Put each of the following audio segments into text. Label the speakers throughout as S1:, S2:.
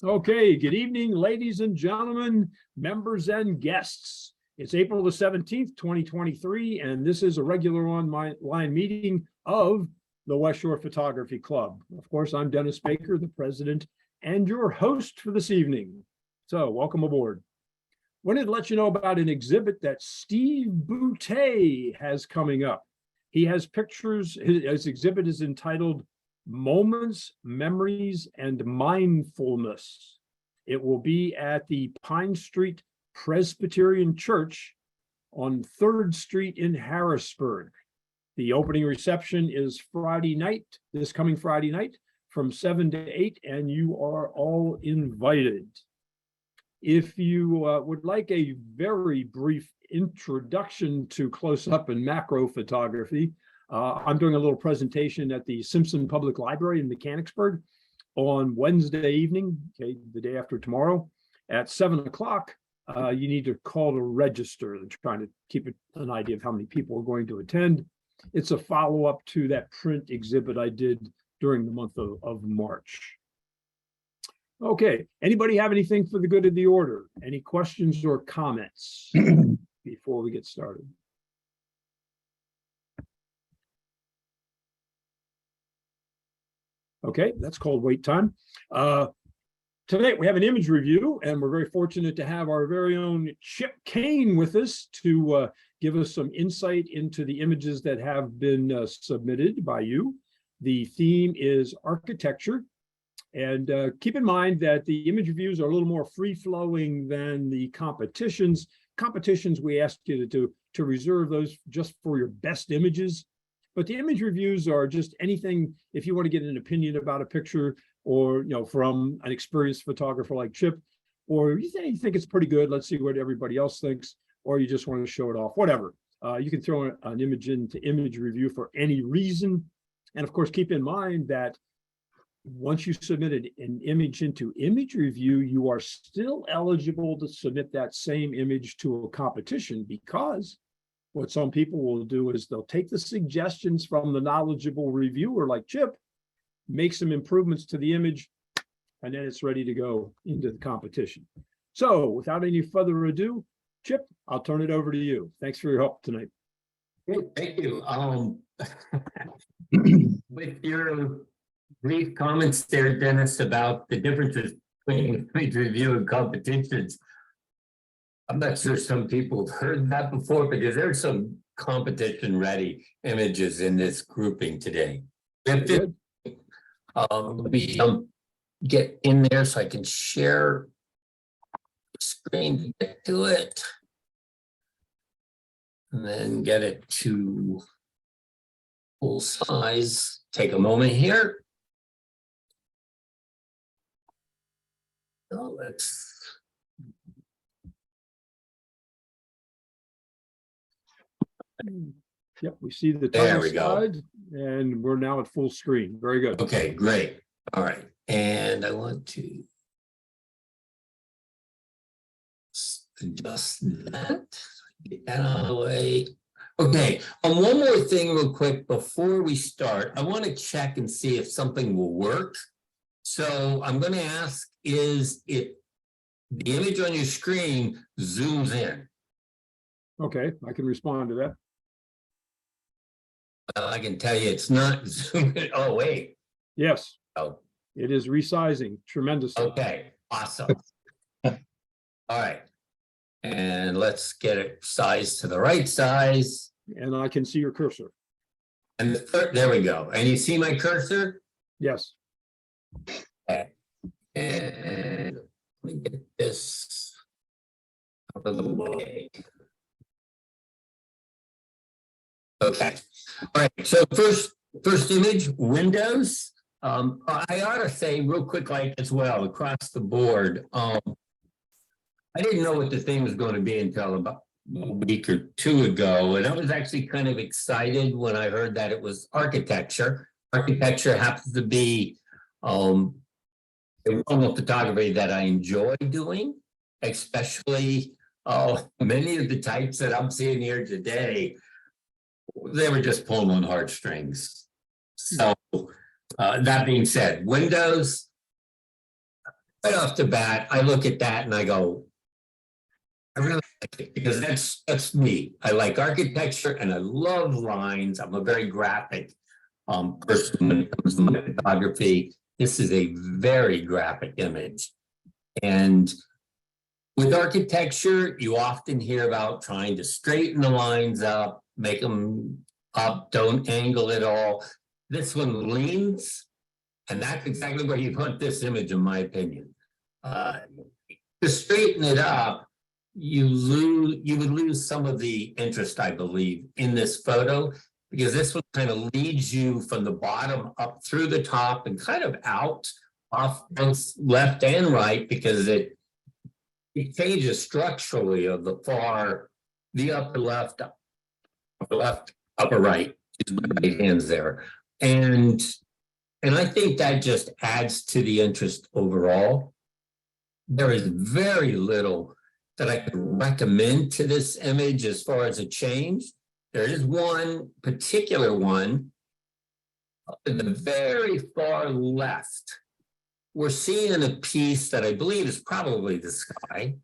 S1: Okay, good evening, ladies and gentlemen, members and guests. It's April the 17th, 2023, and this is a regular online meeting of the West Shore Photography Club. Of course, I'm Dennis Baker, the president and your host for this evening. So welcome aboard. Wanted to let you know about an exhibit that Steve Boutte has coming up. He has pictures. His exhibit is entitled Moments, Memories, and Mindfulness. It will be at the Pine Street Presbyterian Church on 3rd Street in Harrisburg. The opening reception is Friday night, this coming Friday night, from 7 to 8, and you are all invited. If you would like a very brief introduction to close-up and macro photography, I'm doing a little presentation at the Simpson Public Library in Mechanicsburg on Wednesday evening, okay, the day after tomorrow, at 7 o'clock. You need to call to register. They're trying to keep an idea of how many people are going to attend. It's a follow-up to that print exhibit I did during the month of March. Okay, anybody have anything for the good of the order? Any questions or comments before we get started? Okay, that's called wait time. Tonight we have an image review, and we're very fortunate to have our very own Chip Cain with us to give us some insight into the images that have been submitted by you. The theme is architecture, and keep in mind that the image reviews are a little more free-flowing than the competitions. Competitions, we ask you to reserve those just for your best images. But the image reviews are just anything, if you want to get an opinion about a picture, or from an experienced photographer like Chip, or you think it's pretty good, let's see what everybody else thinks, or you just want to show it off, whatever. You can throw an image into image review for any reason. And of course, keep in mind that once you submitted an image into image review, you are still eligible to submit that same image to a competition, because what some people will do is they'll take the suggestions from the knowledgeable reviewer like Chip, make some improvements to the image, and then it's ready to go into the competition. So without any further ado, Chip, I'll turn it over to you. Thanks for your help tonight.
S2: Great, thank you. With your brief comments there, Dennis, about the differences between image review and competitions, I'm not sure some people have heard that before, because there's some competition-ready images in this grouping today. Let me get in there so I can share the screen to get to it, and then get it to full size. Take a moment here. So let's.
S1: Yep, we see the
S2: There
S1: title
S2: we go.
S1: slide, and we're now at full screen. Very good.
S2: Okay, great. All right. And I want to adjust that. Get that out of the way. Okay. One more thing real quick before we start. I want to check and see if something will work. So I'm going to ask, is it the image on your screen zooms in?
S1: Okay, I can respond to that.
S2: I can tell you it's not zooming. Oh, wait.
S1: Yes.
S2: Oh.
S1: It is resizing tremendously.
S2: Okay, awesome. All right. And let's get it sized to the right size.
S1: And I can see your cursor.
S2: And the third, there we go. And you see my cursor?
S1: Yes.
S2: Okay. And let me get this out of the way. Okay. All right. So first image, windows. I ought to say real quick, like as well, across the board. I didn't know what the thing was going to be until about a week or two ago, and I was actually kind of excited when I heard that it was architecture. Architecture happens to be a form of photography that I enjoy doing, especially many of the types that I'm seeing here today. They were just pulling on heartstrings. So that being said, windows, right off the bat, I look at that and I go, I really like it because that's me. I like architecture and I love lines. I'm a very graphic person when it comes to my photography. This is a very graphic image. And with architecture, you often hear about trying to straighten the lines up, make them up, don't angle it all. This one leans, and that's exactly where you want this image, in my opinion. To straighten it up, you would lose some of the interest, I believe, in this photo, because this one kind of leads you from the bottom up through the top and kind of out off both left and right, because it changes structurally of the upper left, upper right, is my right hands there. And I think that just adds to the interest overall. There is very little that I could recommend to this image as far as a change. There is one particular one up in the very far left. We're seeing a piece that I believe is probably the sky.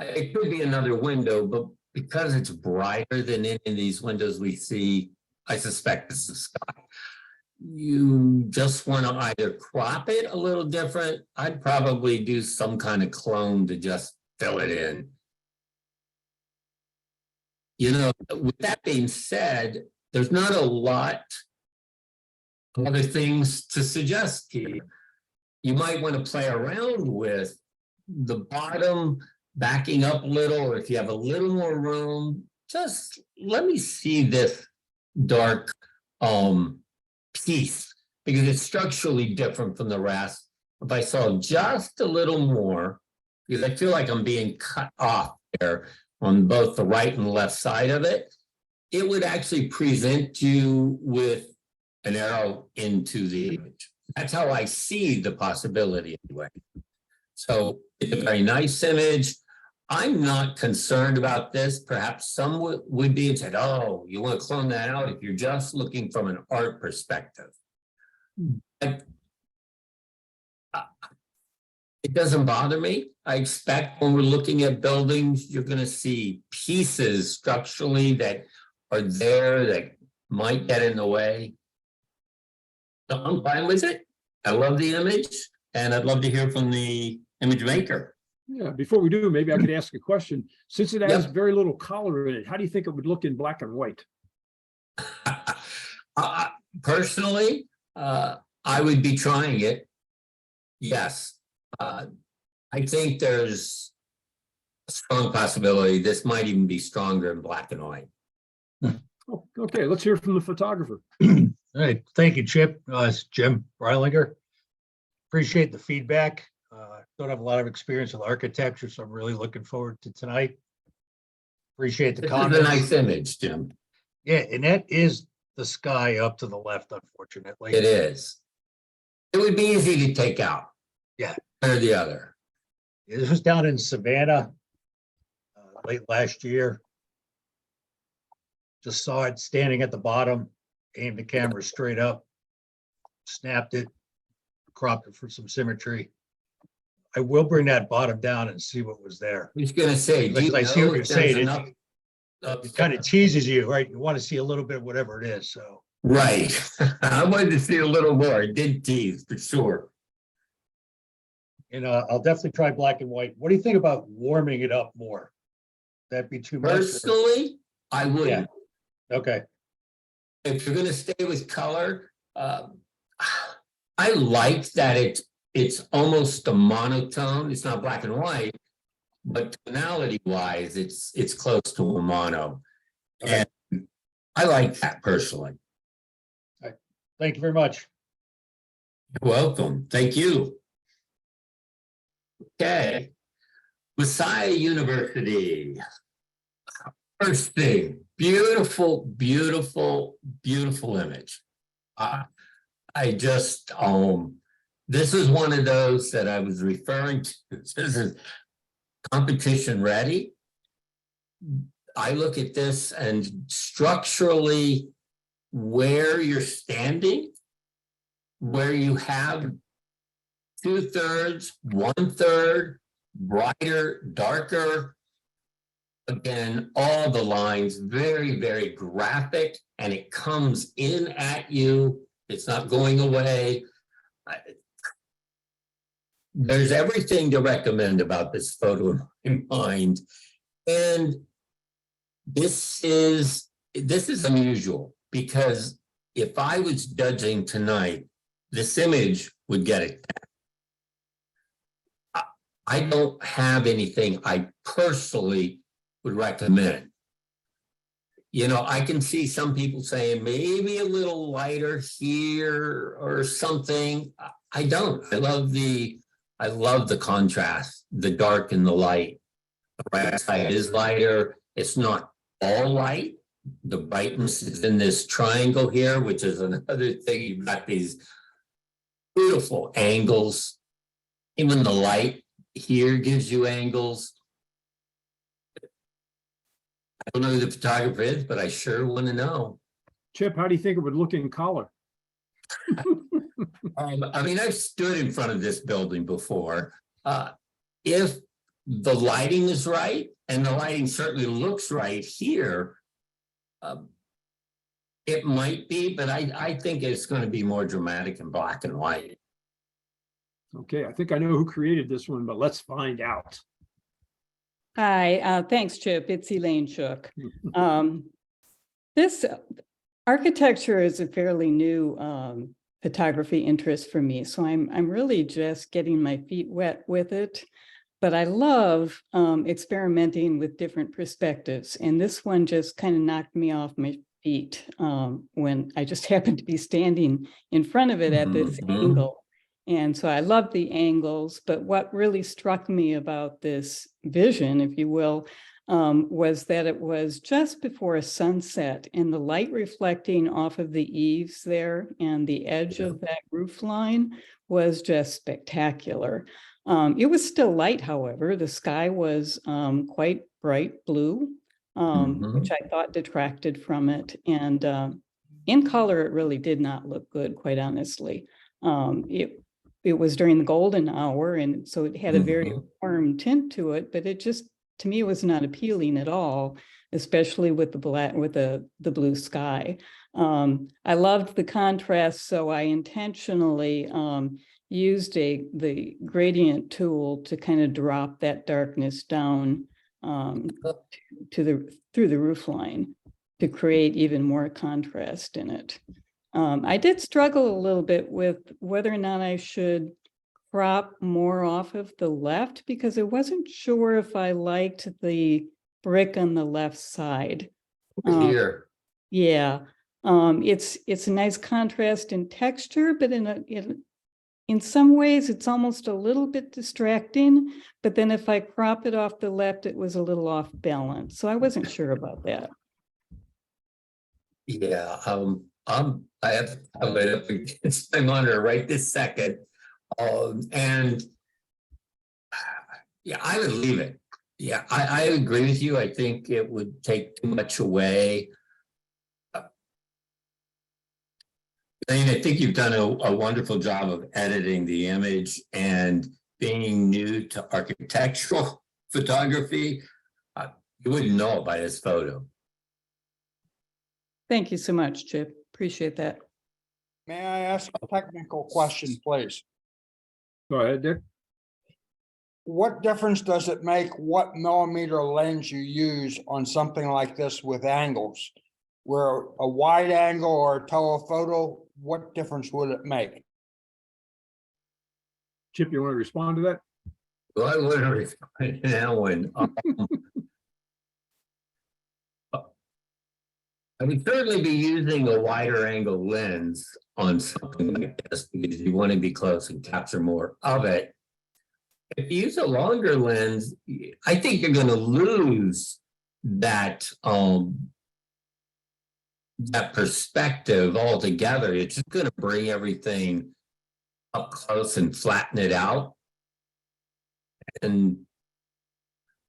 S2: It could be another window, but because it's brighter than any of these windows we see, I suspect it's the sky. You just want to either crop it a little different. I'd probably do some kind of clone to just fill it in. You know, with that being said, there's not a lot of other things to suggest here. You might want to play around with the bottom, backing up a little, or if you have a little more room, just let me see this dark piece, because it's structurally different from the rest. If I saw just a little more, because I feel like I'm being cut off there on both the right and left side of it, it would actually present you with an arrow into the image. That's how I see the possibility anyway. So it's a very nice image. I'm not concerned about this. Perhaps some would be and said, oh, you want to clone that out if you're just looking from an art perspective. It doesn't bother me. I expect when we're looking at buildings, you're going to see pieces structurally that are there that might get in the way. So I'm fine with it. I love the image, and I'd love to hear from the image maker.
S1: Yeah, before we do, maybe I could ask a question. Since it has very little color in it, how do you think it would look in black and white?
S2: Personally, I would be trying it. Yes. I think there's a strong possibility this might even be stronger in black and white.
S1: Oh, okay, let's hear from the photographer.
S3: All right, thank you, Chip. It's Jim Reilinger. Appreciate the feedback. Don't have a lot of experience with architecture, so I'm really looking forward to tonight. Appreciate the comments.
S2: It's a nice image, Jim.
S3: Yeah, and that is the sky up to the left, unfortunately.
S2: It is. It would be easy to take out.
S3: Yeah.
S2: One or the other.
S3: This was down in Savannah late last year. Just saw it standing at the bottom, aimed the camera straight up, snapped it, cropped it for some symmetry. I will bring that bottom down and see what was there.
S2: I was going to say, do you
S3: I see
S2: know
S3: what you're
S2: if there's
S3: saying.
S2: enough-
S3: It kind of teases you, right? You want to see a little bit of whatever it is, so.
S2: Right. I wanted to see a little more. It did tease for sure.
S3: And I'll definitely try black and white. What do you think about warming it up more? That'd be too much? or-
S2: Personally, I wouldn't.
S3: Okay,
S2: If you're going to stay with color, I like that it's almost a monotone. It's not black and white, but tonality wise, it's close to a mono.
S3: Okay.
S2: And I like that personally.
S3: thank you very much.
S2: You're welcome. Thank you. Okay. Messiah University. First thing, beautiful, beautiful, beautiful image. I just, this is one of those that I was referring to. This is competition ready. I look at this and structurally where you're standing, where you have 2/3, 1/3, brighter, darker. Again, all the lines very, very graphic, and it comes in at you. It's not going away. There's everything to recommend about this photo in my mind. And this is unusual, because if I was judging tonight, this image would get it. I don't have anything I personally would recommend. You know, I can see some people saying maybe a little lighter here or something. I don't. I love the contrast, the dark and the light. The right side is lighter. It's not all light. The brightness is in this triangle here, which is another thing. You've got these beautiful angles. Even the light here gives you angles. I don't know who the photographer is, but I sure want to know.
S1: Chip, how do you think it would look in color?
S2: I mean, I've stood in front of this building before. If the lighting is right, and the lighting certainly looks right here, it might be, but I think it's going to be more dramatic in black and white.
S1: Okay, I think I know who created this one, but let's find out.
S4: Hi, thanks, Chip. It's Elaine Shook. This architecture is a fairly new photography interest for me, so I'm really just getting my feet wet with it. But I love experimenting with different perspectives, and this one just kind of knocked me off my feet when I just happened to be standing in front of it at this angle. And so I love the angles, but what really struck me about this vision, if you will, was that it was just before sunset, and the light reflecting off of the eaves there and the edge of that roof line was just spectacular. It was still light, however. The sky was quite bright blue, which I thought detracted from it. And in color, it really did not look good, quite honestly. It was during the golden hour, and so it had a very warm tint to it, but it just, to me, was not appealing at all, especially with the black, with the blue sky. I loved the contrast, so I intentionally used the gradient tool to kind of drop that darkness down through the roof line to create even more contrast in it. I did struggle a little bit with whether or not I should crop more off of the left, because I wasn't sure if I liked the brick on the left side.
S2: Here.
S4: Yeah, it's a nice contrast in texture, but in some ways it's almost a little bit distracting. But then if I crop it off the left, it was a little off balance. So I wasn't sure about that.
S2: Yeah, I have to have it up against my monitor right this second. And yeah, I would leave it. Yeah, I agree with you. I think it would take too much away. I mean, I think you've done a wonderful job of editing the image, and being new to architectural photography, you wouldn't know it by this photo.
S4: Thank you so much, Chip. Appreciate that.
S5: May I ask a technical question, please?
S1: Go ahead, Dick.
S5: What difference does it make what millimeter lens you use on something like this with angles? Where a wide angle or a telephoto, what difference would it make?
S1: Chip, you want to respond to that?
S2: Well, I wouldn't respond to that one. I would certainly be using a wider angle lens on something like this, because you want to be close and capture more of it. If you use a longer lens, I think you're going to lose that that perspective altogether. It's just going to bring everything up close and flatten it out. And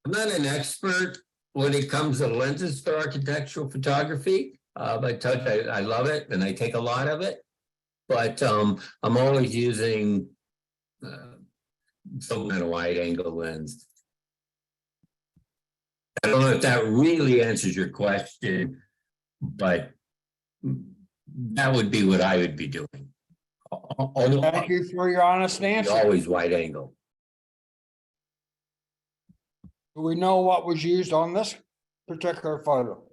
S2: I'm not an expert when it comes to lenses for architectural photography. I tell you, I love it, and I take a lot of it. But I'm always using some kind of wide angle lens. I don't know if that really answers your question, but that would be what I would be doing.
S5: Thank you for your honest answer.
S2: Always wide angle.
S5: Do we know what was used on this particular photo?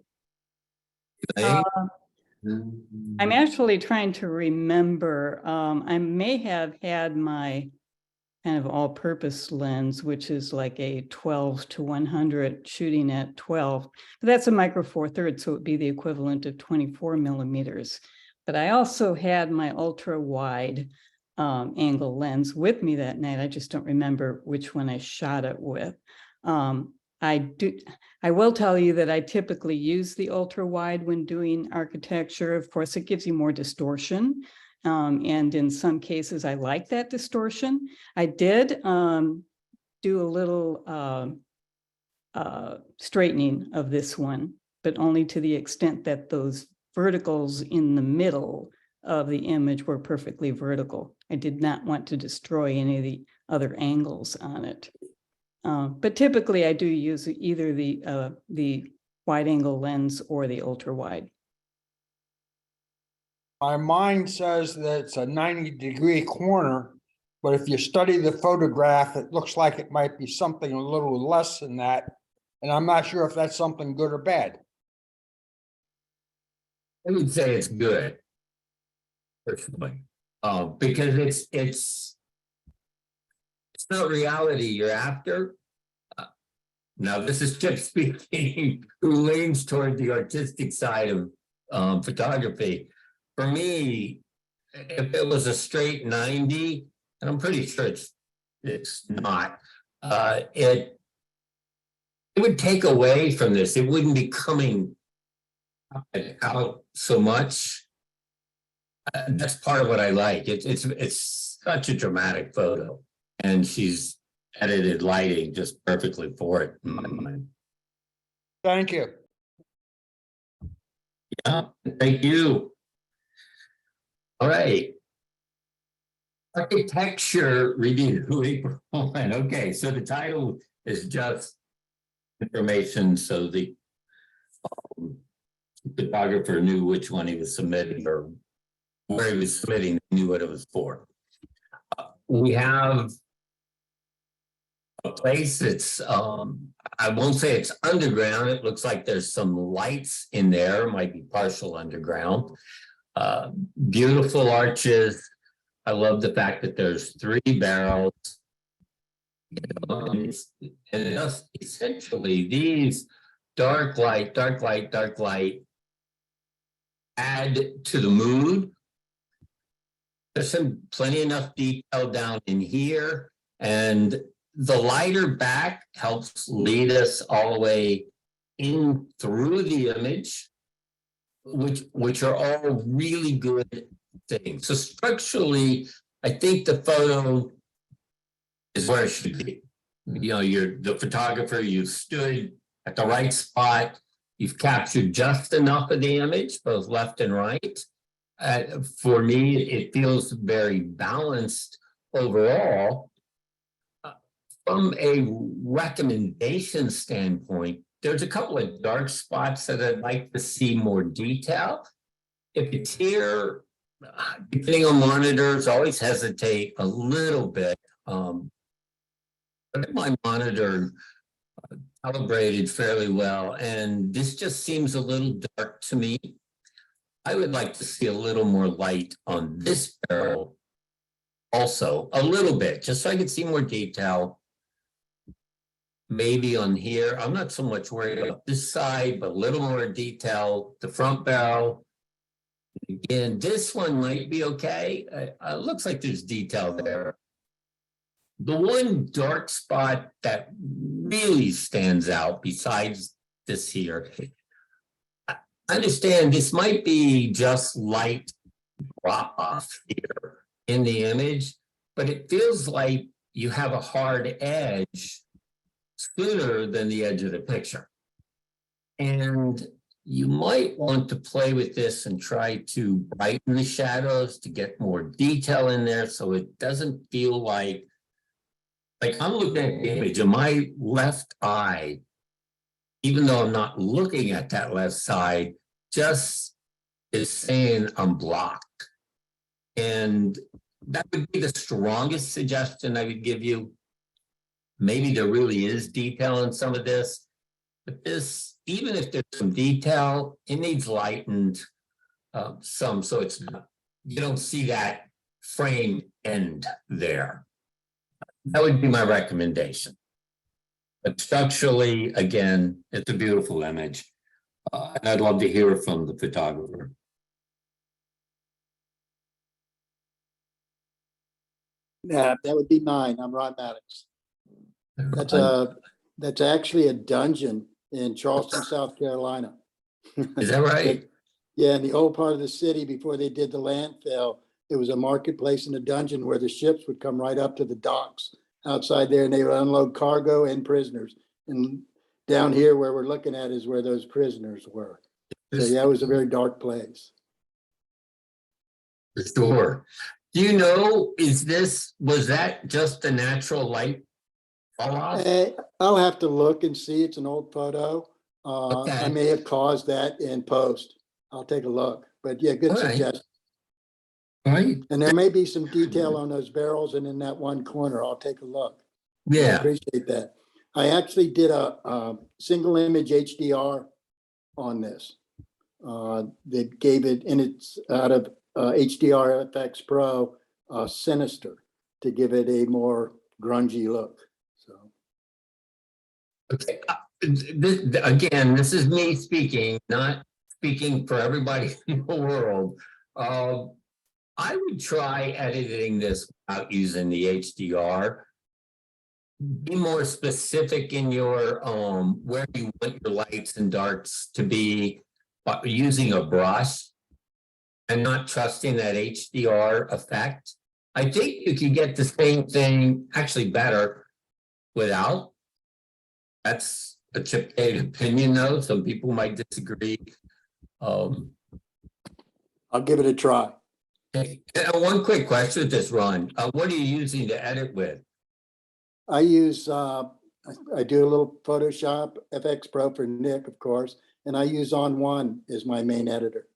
S4: I'm actually trying to remember, I may have had my kind of all-purpose lens, which is like a 12 to 100 shooting at 12. But that's a micro four thirds, so it'd be the equivalent of 24 millimeters. But I also had my ultra wide angle lens with me that night. I just don't remember which one I shot it with. I will tell you that I typically use the ultra wide when doing architecture. Of course, it gives you more distortion. And in some cases, I like that distortion. I did do a little straightening of this one, but only to the extent that those verticals in the middle of the image were perfectly vertical. I did not want to destroy any of the other angles on it. But typically I do use either the wide angle lens or the ultra wide.
S5: My mind says that it's a 90-degree corner, but if you study the photograph, it looks like it might be something a little less than that. And I'm not sure if that's something good or bad.
S2: I would say it's good. Personally, because it's not reality you're after. Now, this is Chip speaking, who leans toward the artistic side of photography. For me, if it was a straight 90, and I'm pretty sure it's not, it would take away from this. It wouldn't be coming out so much. That's part of what I like. It's such a dramatic photo, and she's edited lighting just perfectly for it in my mind.
S5: Thank you.
S2: Yeah, thank you. All right. Architecture review, April 1. Okay, so the title is just information, so the photographer knew which one he was submitting or where he was submitting, knew what it was for. We have a place that's, I won't say it's underground. It looks like there's some lights in there, might be partial underground. Beautiful arches. I love the fact that there's 3 barrels. And just essentially these dark light add to the mood. There's plenty enough detail down in here, and the lighter back helps lead us all the way in through the image, which are all really good things. So structurally, I think the photo is where it should be. You know, you're the photographer, you've stood at the right spot, you've captured just enough of the image, both left and right. For me, it feels very balanced overall. From a recommendation standpoint, there's a couple of dark spots that I'd like to see more detail. If it's here, depending on monitors, always hesitate a little bit. But my monitor calibrated fairly well, and this just seems a little dark to me. I would like to see a little more light on this barrel also, a little bit, just so I can see more detail. Maybe on here, I'm not so much worried about this side, but a little more detail, the front barrel. Again, this one might be okay. It looks like there's detail there. The one dark spot that really stands out besides this here, I understand this might be just light drop off here in the image, but it feels like you have a hard edge sooner than the edge of the picture. And you might want to play with this and try to brighten the shadows to get more detail in there so it doesn't feel like I'm looking at the image and my left eye, even though I'm not looking at that left side, just is saying I'm blocked. And that would be the strongest suggestion I would give you. Maybe there really is detail in some of this, but this, even if there's some detail, it needs lightened some, so it's not, you don't see that frame end there. That would be my recommendation. But structurally, again, it's a beautiful image. And I'd love to hear from the photographer.
S6: Yeah, that would be mine. I'm Ron Maddox. That's actually a dungeon in Charleston, South Carolina.
S2: Is that right?
S6: Yeah, in the old part of the city before they did the landfill, it was a marketplace and a dungeon where the ships would come right up to the docks outside there and they would unload cargo and prisoners. And down here where we're looking at is where those prisoners were. So yeah, it was a very dark place.
S2: For sure. Do you know, was that just a natural light fall off?
S6: I'll have to look and see. It's an old photo.
S2: Okay.
S6: I may have caused that in post. I'll take a look, but yeah, good
S2: All right.
S6: suggestion.
S2: All right.
S6: And there may be some detail on those barrels and in that one corner. I'll take a look. I
S2: Yeah.
S6: appreciate that. I actually did a single image HDR on this. They gave it, and it's out of HDR FX Pro Sinister to give it a more grungy look. So
S2: Okay. Again, this is me speaking, not speaking for everybody in the world. I would try editing this without using the HDR. Be more specific in your where you want your lights and darks to be, using a brush and not trusting that HDR effect. I think you could get the same thing, actually better, without. That's a Chip Cade opinion, though. Some people might disagree.
S6: I'll give it a try.
S2: Okay. One quick question with this, Ron. What are you using to edit with?
S6: I use, I do a little Photoshop, FX Pro for Nick, of course, and I use On One as my main editor.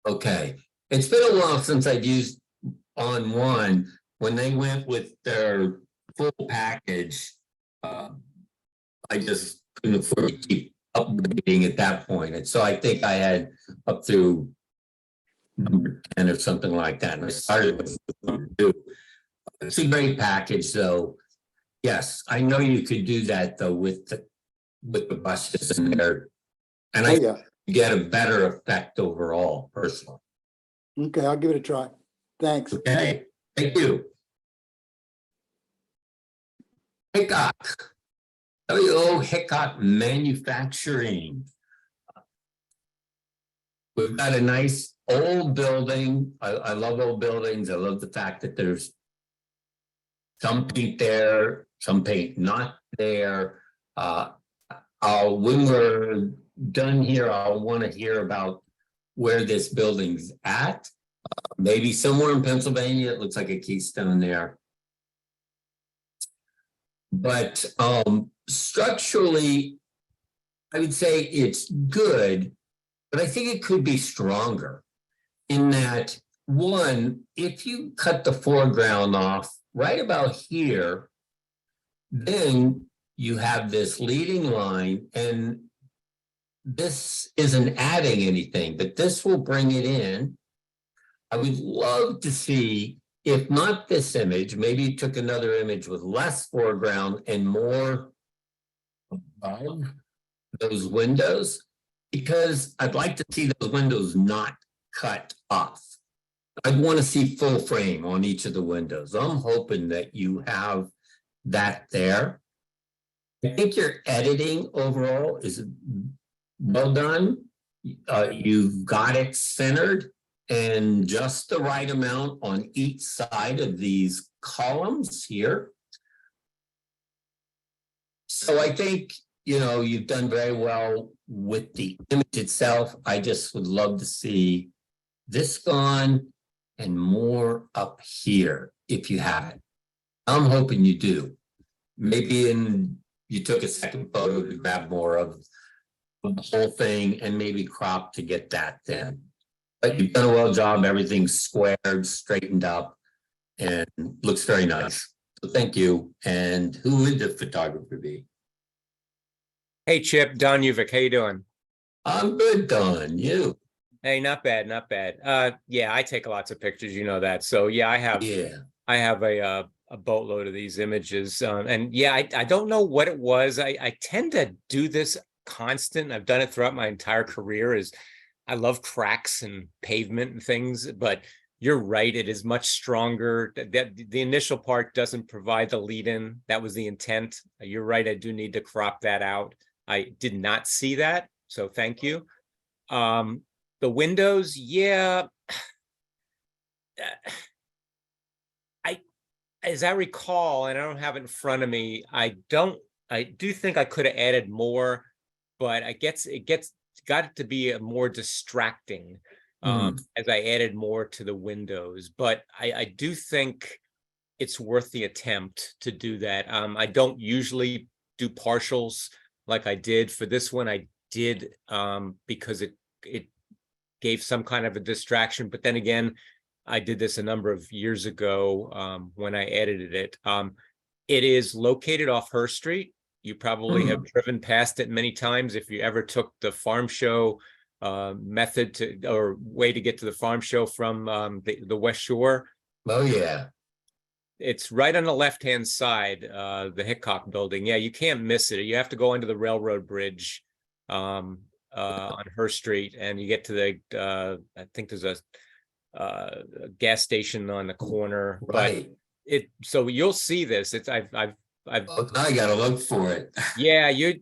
S2: Okay. It's been a while since I've used On One. When they went with their full package, I just couldn't afford to keep upgrading at that point. And so I think I had up through number 10 or something like that. And I started with number 2. It's a great package, though. Yes, I know you could do that though with the buses in there, and I get a better effect overall, personally.
S6: Okay, I'll give it a try. Thanks.
S2: Okay, thank you. Hickok, WO Hickok Manufacturing. We've got a nice old building. I love old buildings. I love the fact that there's some paint there, some paint not there. When we're done here, I'll want to hear about where this building's at. Maybe somewhere in Pennsylvania. It looks like a keystone there. But structurally, I would say it's good, but I think it could be stronger in that, one, if you cut the foreground off right about here, then you have this leading line, and this isn't adding anything, but this will bring it in. I would love to see, if not this image, maybe you took another image with less foreground and more above those windows, because I'd like to see those windows not cut off. I'd want to see full frame on each of the windows. I'm hoping that you have that there. I think your editing overall is well done. You've got it centered and just the right amount on each side of these columns here. So I think you know, you've done very well with the image itself. I just would love to see this gone and more up here if you have it. I'm hoping you do. Maybe you took a second photo to grab more of the whole thing and maybe crop to get that then. But you've done a well job. Everything's squared, straightened up, and looks very nice. So thank you. And who would the photographer be?
S7: Hey Chip, Don Uvik, how you doing?
S2: I'm good, Don. You?
S7: Hey, not bad, not bad. Yeah, I take lots of pictures, you know that. So yeah, I have a boatload of these images. And yeah, I don't know what it was. I tend to do this constant. I've done it throughout my entire career. Is I love cracks and pavement and things, but you're right, it is much stronger. That the initial part doesn't provide the lead in. That was the intent. You're right, I do need to crop that out. I did not see that, so thank you. The windows, yeah. As I recall, and I don't have it in front of me, I do think I could have added more, but it got it to be a more distracting as I added more to the windows. But I do think it's worth the attempt to do that. I don't usually do partials like I did for this one. I did because it gave some kind of a distraction. But then again, I did this a number of years ago when I edited it. It is located off Her Street. You probably have driven past it many times if you ever took the farm show method or way to get to the farm show from the West Shore.
S2: Oh yeah.
S7: It's right on the left-hand side, the Hickok building. Yeah, you can't miss it. You have to go under the railroad bridge on Her Street, and you get to the I think there's a gas station on the corner.
S2: Right.
S7: But so you'll see this. I've
S2: Oh, I gotta look for it.
S7: yeah, you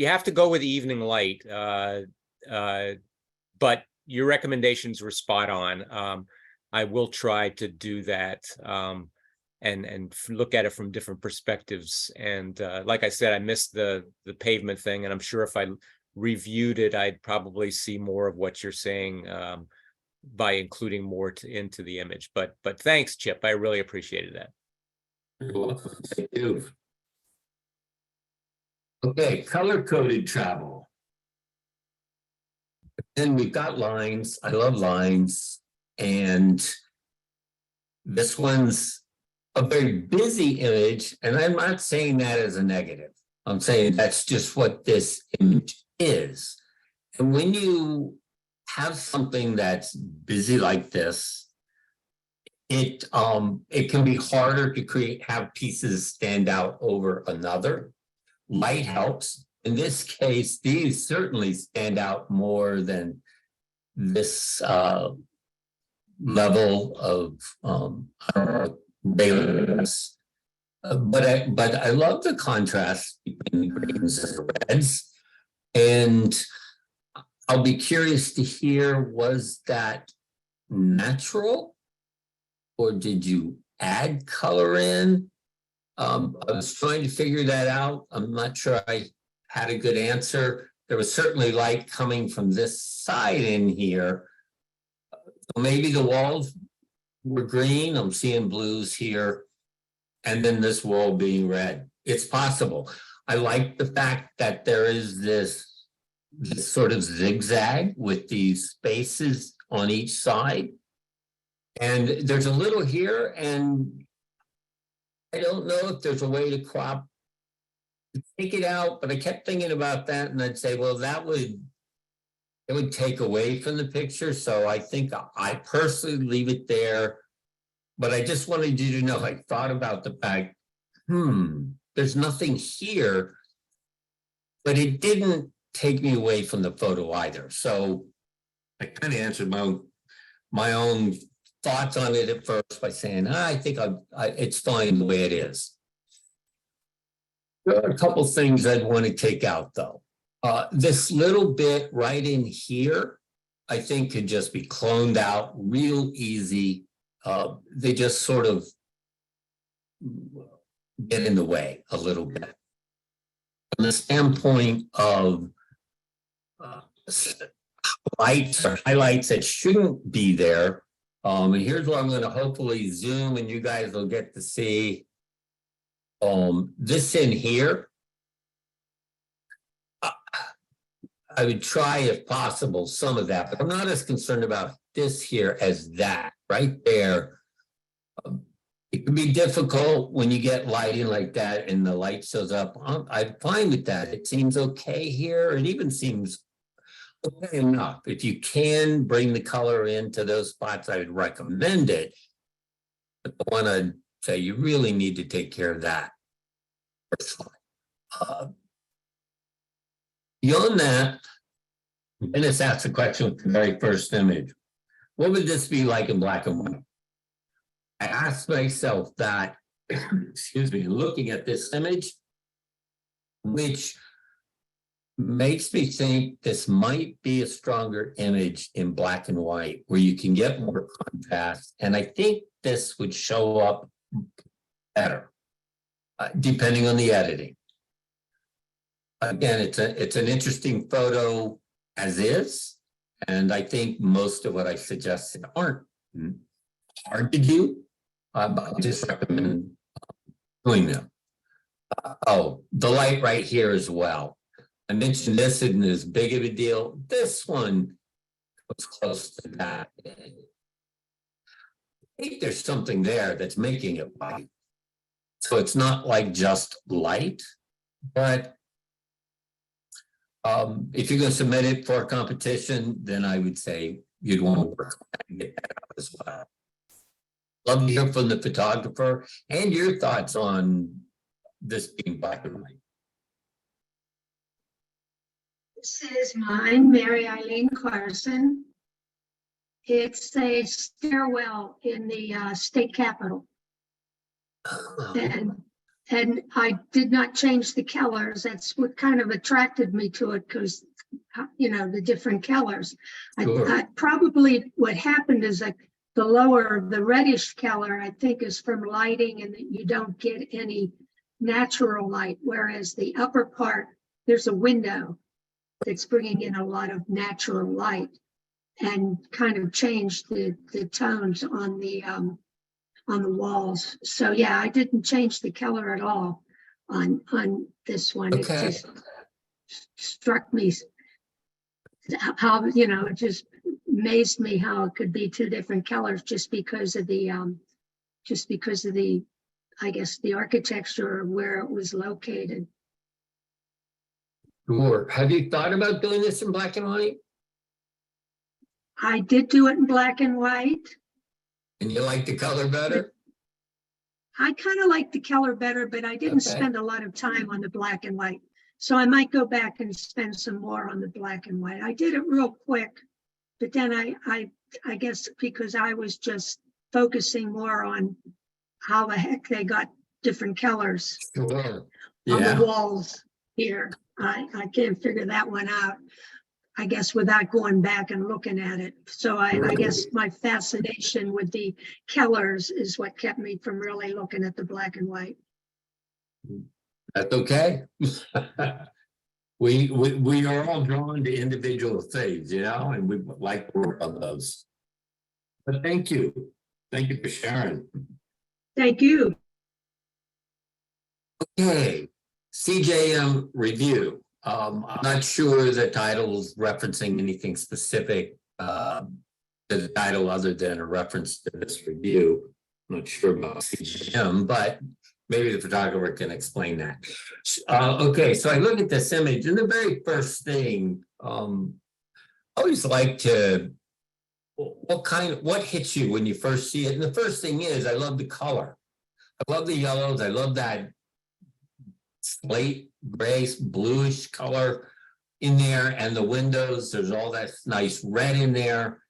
S7: have to go with evening light. But your recommendations were spot on. I will try to do that and look at it from different perspectives. And like I said, I missed the pavement thing, and I'm sure if I reviewed it, I'd probably see more of what you're saying by including more into the image. But thanks, Chip. I really appreciated that.
S2: You're welcome. Thank you. Okay, color-coded travel. And we've got lines. I love lines. And this one's a very busy image. And I'm not saying that as a negative. I'm saying that's just what this image is. And when you have something that's busy like this, it can be harder to have pieces stand out over another. Light helps. In this case, these certainly stand out more than this level of rayless. But I love the contrast between the greens and the reds. And I'll be curious to hear, was that natural? Or did you add color in? I was trying to figure that out. I'm not sure I had a good answer. There was certainly light coming from this side in here. So maybe the walls were green. I'm seeing blues here. And then this wall being red. It's possible. I like the fact that there is this sort of zigzag with these spaces on each side. And there's a little here, and I don't know if there's a way to take it out, but I kept thinking about that, and I'd say, well, it would take away from the picture. So I think I personally leave it there. But I just wanted you to know, I thought about the fact, there's nothing here, but it didn't take me away from the photo either. So I kind of answered my own thoughts on it at first by saying, I think it's fine the way it is. There are a couple things I'd want to take out though. This little bit right in here, I think could just be cloned out real easy. They just sort of get in the way a little bit. the standpoint of lights or highlights that shouldn't be there. And here's where I'm going to hopefully zoom and you guys will get to see this in here. I would try if possible some of that, but I'm not as concerned about this here as that right there. It can be difficult when you get lighting like that and the light shows up. I'm fine with that. It seems okay here. It even seems okay enough. If you can bring the color into those spots, I would recommend it. But I want to say you really need to take care of that. Beyond that, Dennis asked the question with the very first image. What would this be like in black and white? I asked myself that, excuse me, looking at this image, which makes me think this might be a stronger image in black and white where you can get more contrast. And I think this would show up better, depending on the editing. Again, it's an interesting photo as is. And I think most of what I suggested aren't hard to do. But I just recommend doing them. Oh, the light right here as well. I mentioned this isn't as big of a deal. This one was close to that. I think there's something there that's making it white. So it's not like just light, but if you're going to submit it for a competition, then I would say you'd want to work on that and get that out as well. Love to hear from the photographer and your thoughts on this being black and white.
S8: This is mine, Mary Eileen Carson. It's a stairwell in the state capitol. And I did not change the colors. That's what kind of attracted me to it, because, you know, the different colors.
S2: Sure.
S8: I probably what happened is that the lower, the reddish color, I think, is from lighting, and that you don't get any natural light, whereas the upper part, there's a window that's bringing in a lot of natural light, and kind of changed the tones on the walls. So yeah, I didn't change the color at all on this one.
S2: Okay.
S8: It just struck me how, you know, it just amazed me how it could be two different colors just because of the I guess the architecture of where it was located.
S2: Sure. Have you thought about doing this in black and white?
S8: I did do it in black and white.
S2: And you like the color better?
S8: I kind of like the color better, but I didn't
S2: Okay.
S8: spend a lot of time on the black and white. So I might go back and spend some more on the black and white. I did it real quick, but then I guess because I was just focusing more on how the heck they got different colors
S2: Sure.
S8: on
S2: Yeah.
S8: the walls here. I can't figure that one out, I guess, without going back and looking at it. So I guess my fascination with the colors is what kept me from really looking at the black and white.
S2: That's okay. We are all drawn to individual things, you know, and we like to work on those. But thank you. Thank you for sharing.
S8: Thank you.
S2: Okay, CJM review. I'm not sure the title is referencing anything specific to the title other than a reference to this review. I'm not sure about CJM, but maybe the photographer can explain that. Okay, so I look at this image, and the very first thing, I always like to, what hits you when you first see it? And the first thing is, I love the color. I love the yellows. I love that slate gray bluish color in there, and the windows, there's all that nice red in there.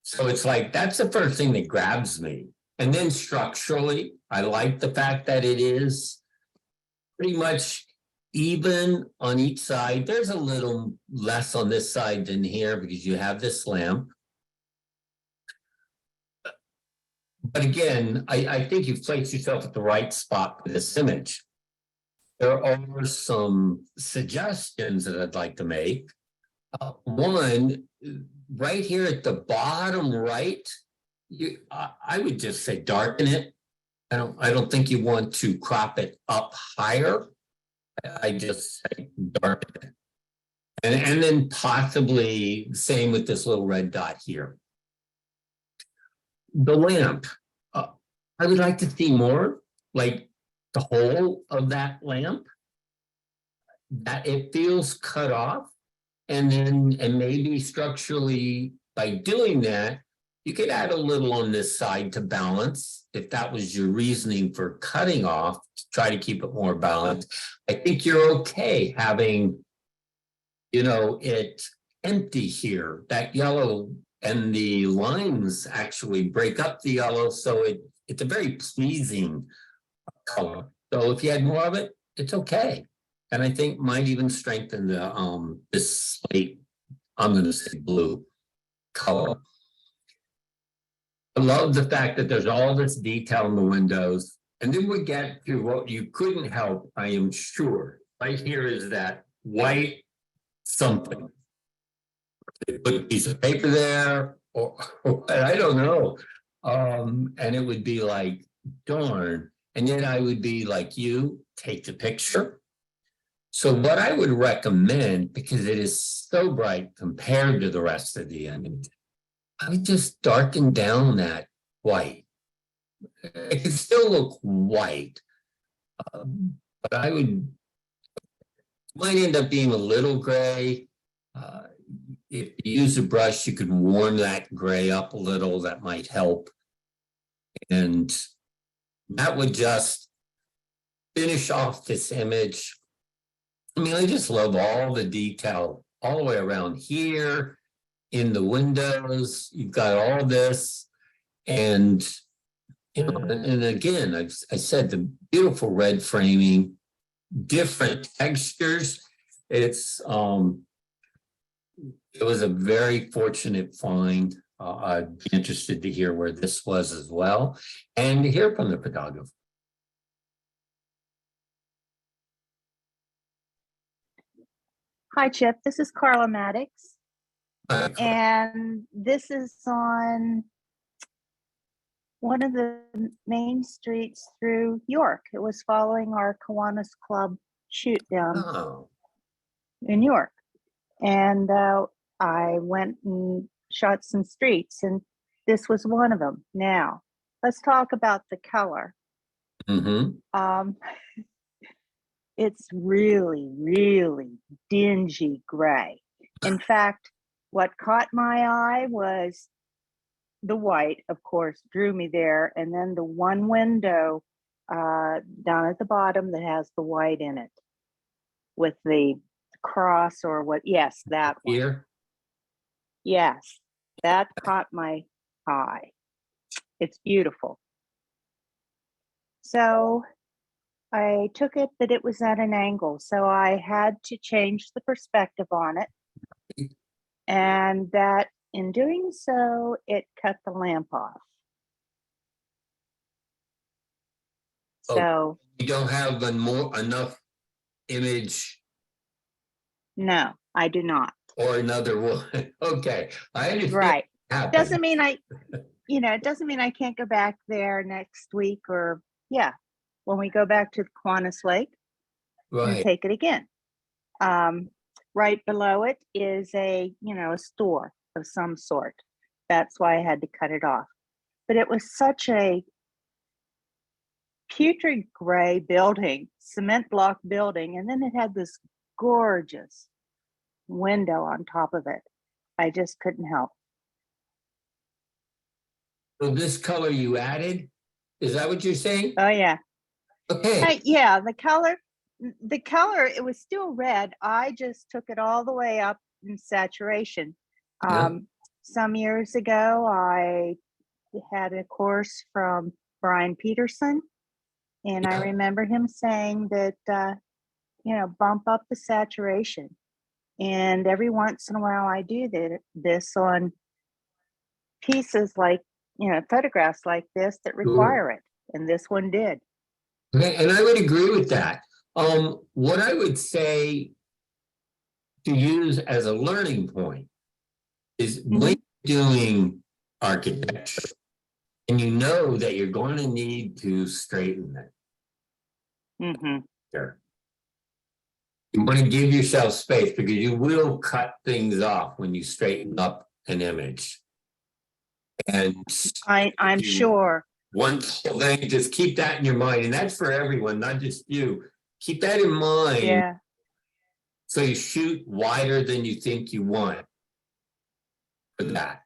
S2: So it's like, that's the first thing that grabs me. And then structurally, I like the fact that it is pretty much even on each side. There's a little less on this side than here because you have this lamp. But again, I think you've placed yourself at the right spot for this image. there are some suggestions that I'd like to make. One, right here at the bottom right, I would just say darken it. I don't think you want to crop it up higher. I just say darken it. And then possibly same with this little red dot here. The lamp, I would like to see more, like the whole of that lamp. That it feels cut off. And maybe structurally, by doing that, you could add a little on this side to balance, if that was your reasoning for cutting off, to try to keep it more balanced. I think you're okay having, you know, it empty here, that yellow, and the lines actually break up the yellow, so it's a very pleasing color. So if you had more of it, it's okay. And I think might even strengthen the this slate, I'm gonna say blue color. I love the fact that there's all this detail in the windows. And then we get to what you couldn't help, I am sure. Right here is that white something. They put a piece of paper there, or I don't know. And it would be like, darn. And then I would be like you, take the picture. So what I would recommend, because it is so bright compared to the rest of the image, I would just darken down that white. It can still look white, but I would, might end up being a little gray. If you use a brush, you could warm that gray up a little, that might help. And that would just finish off this image. I mean, I just love all the detail all the way around here in the windows. You've got all this, and you know, and again, I said the beautiful red framing, different textures. It's it was a very fortunate find. I'd be interested to hear where this was as well, and to hear from the photographer.
S9: Hi, Chip. This is Carla Maddox, and this is on one of the main streets through York. It was following our Kiwanis Club shoot down in York, and I went and shot some streets, and this was one of them. Now, let's talk about the color. It's really, really dingy gray. In fact, what caught my eye was the white, of course, drew me there. And then the one window down at the bottom that has the white in it with the cross or what? Yes, that one.
S2: Here?
S9: Yes, that caught my eye. It's beautiful. So I took it that it was at an angle, so I had to change the perspective on it, and that in doing so, it cut the lamp off. So
S2: you don't have enough image,
S9: no, I do not.
S2: or another one. Okay, I understand.
S9: Right.
S2: Happens.
S9: Doesn't mean it doesn't mean I can't go back there next week, or when we go back to the Kiwanis Lake and take it again. Right below it is a store of some sort. That's why I had to cut it off. But it was such a putrid gray building, cement block building, and then it had this gorgeous window on top of it. I just couldn't help.
S2: So this color you added, is that what you're saying?
S9: Oh yeah.
S2: Okay.
S9: Yeah, the color, it was still red. I just took it all the way up in saturation. Some years ago, I had a course from Brian Peterson, and I remember him saying that, bump up the saturation. And every once in a while I do this on pieces like, photographs like this that require it. And this one did.
S2: Okay, and I would agree with that. What I would say to use as a learning point is when you're doing architecture and you know that you're going to need to straighten it.
S9: Mm-hmm.
S2: Sure. You want to give yourself space because you will cut things off when you straighten up an image. And
S9: I'm
S2: you-
S9: sure.
S2: one thing, just keep that in your mind, and that's for everyone, not just you. Keep that in mind.
S9: Yeah.
S2: So you shoot wider than you think you want for that.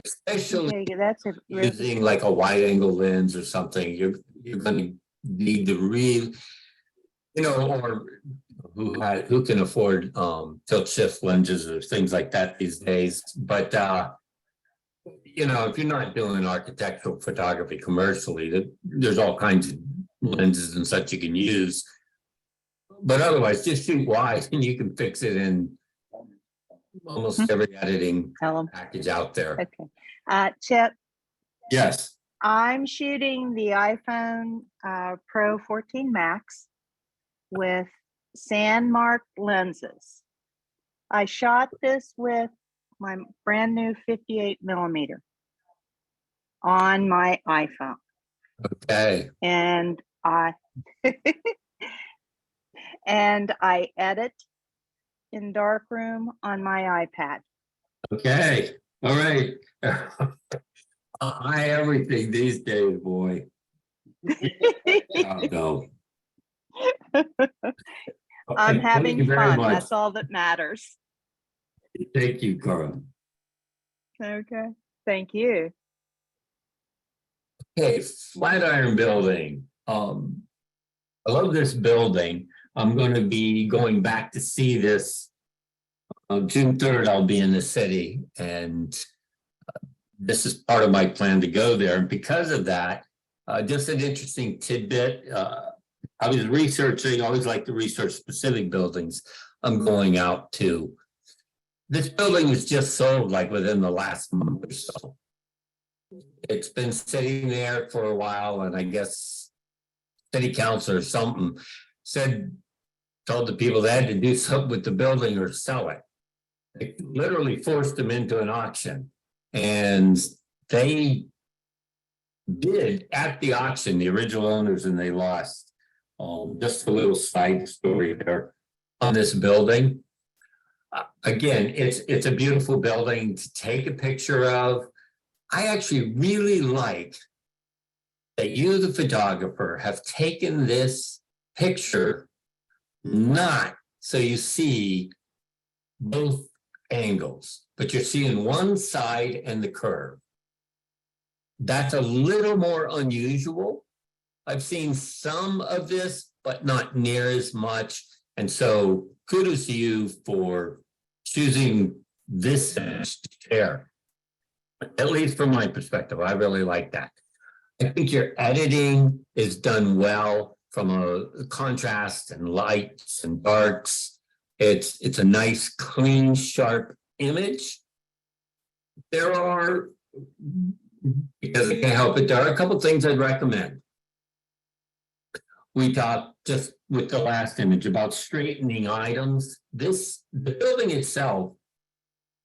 S2: Especially
S9: Okay, that's a really
S2: using like a wide angle lens or something, you're gonna need to or who can afford tilt shift lenses or things like that these days, but if you're not doing architectural photography commercially, there's all kinds of lenses and such you can use. But otherwise, just shoot wide and you can fix it in almost every editing
S9: tell 'em.
S2: package out there.
S9: Okay. Chip,
S2: Yes.
S9: I'm shooting the iPhone Pro 14 Max with Sandmark lenses. I shot this with my brand new 58 millimeter on my iPhone.
S2: Okay.
S9: And I and I edit in darkroom on my iPad.
S2: Okay. All right. I everything these days, boy. No.
S9: I'm
S2: Thank
S9: having
S2: you very
S9: fun.
S2: much.
S9: That's all that matters.
S2: Thank you, Carl.
S9: Okay. Thank you.
S2: Okay, Flatiron Building. I love this building. I'm going to be going back to see this. On June 3rd, I'll be in the city, and this is part of my plan to go there. And because of that, just an interesting tidbit. I was researching, I always like to research specific buildings I'm going out to. This building was just sold like within the last month or so. It's been sitting there for a while, and I guess city council or something told the people they had to do something with the building or sell it. They literally forced them into an auction, and they did at the auction, the original owners, and they lost. Just a little side story there on this building. Again, it's a beautiful building to take a picture of. I actually really like that you, the photographer, have taken this picture not so you see both angles, but you're seeing one side and the curve. That's a little more unusual. I've seen some of this, but not near as much. And so kudos to you for choosing this image to share. At least from my perspective, I really like that. I think your editing is done well from a contrast and lights and darks. It's a nice, clean, sharp image. There are, because I can't help it, there are a couple things I'd recommend. We talked just with the last image about straightening items. The building itself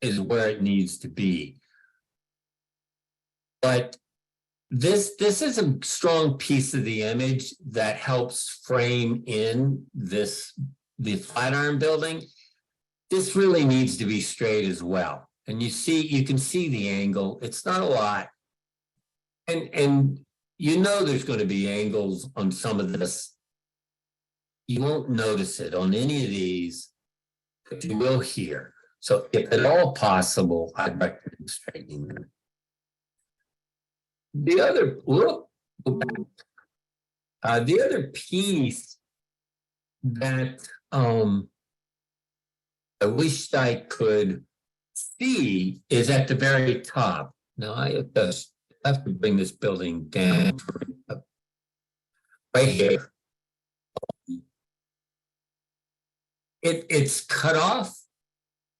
S2: is where it needs to be. But this is a strong piece of the image that helps frame in the Flatiron Building. This really needs to be straight as well. And you can see the angle. It's not a lot. And there's going to be angles on some of this. You won't notice it on any of these, but you will here. So if at all possible, I'd recommend straightening them. The other piece that I wished I could see is at the very top. Now I have to bring this building down right here. It's cut off,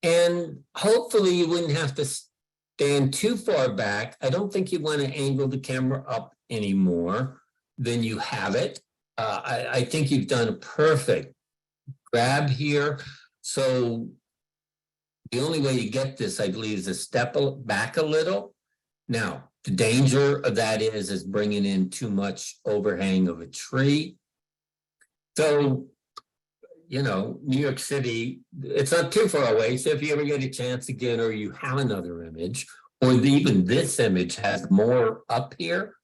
S2: and hopefully you wouldn't have to stand too far back. I don't think you want to angle the camera up any more than you have it. I think you've done a perfect grab here. So the only way you get this, I believe, is to step back a little. Now, the danger of that is bringing in too much overhang of a tree. So, you know, New York City, it's not too far away. So if you ever get a chance again, or you have another image, or even this image has more up here,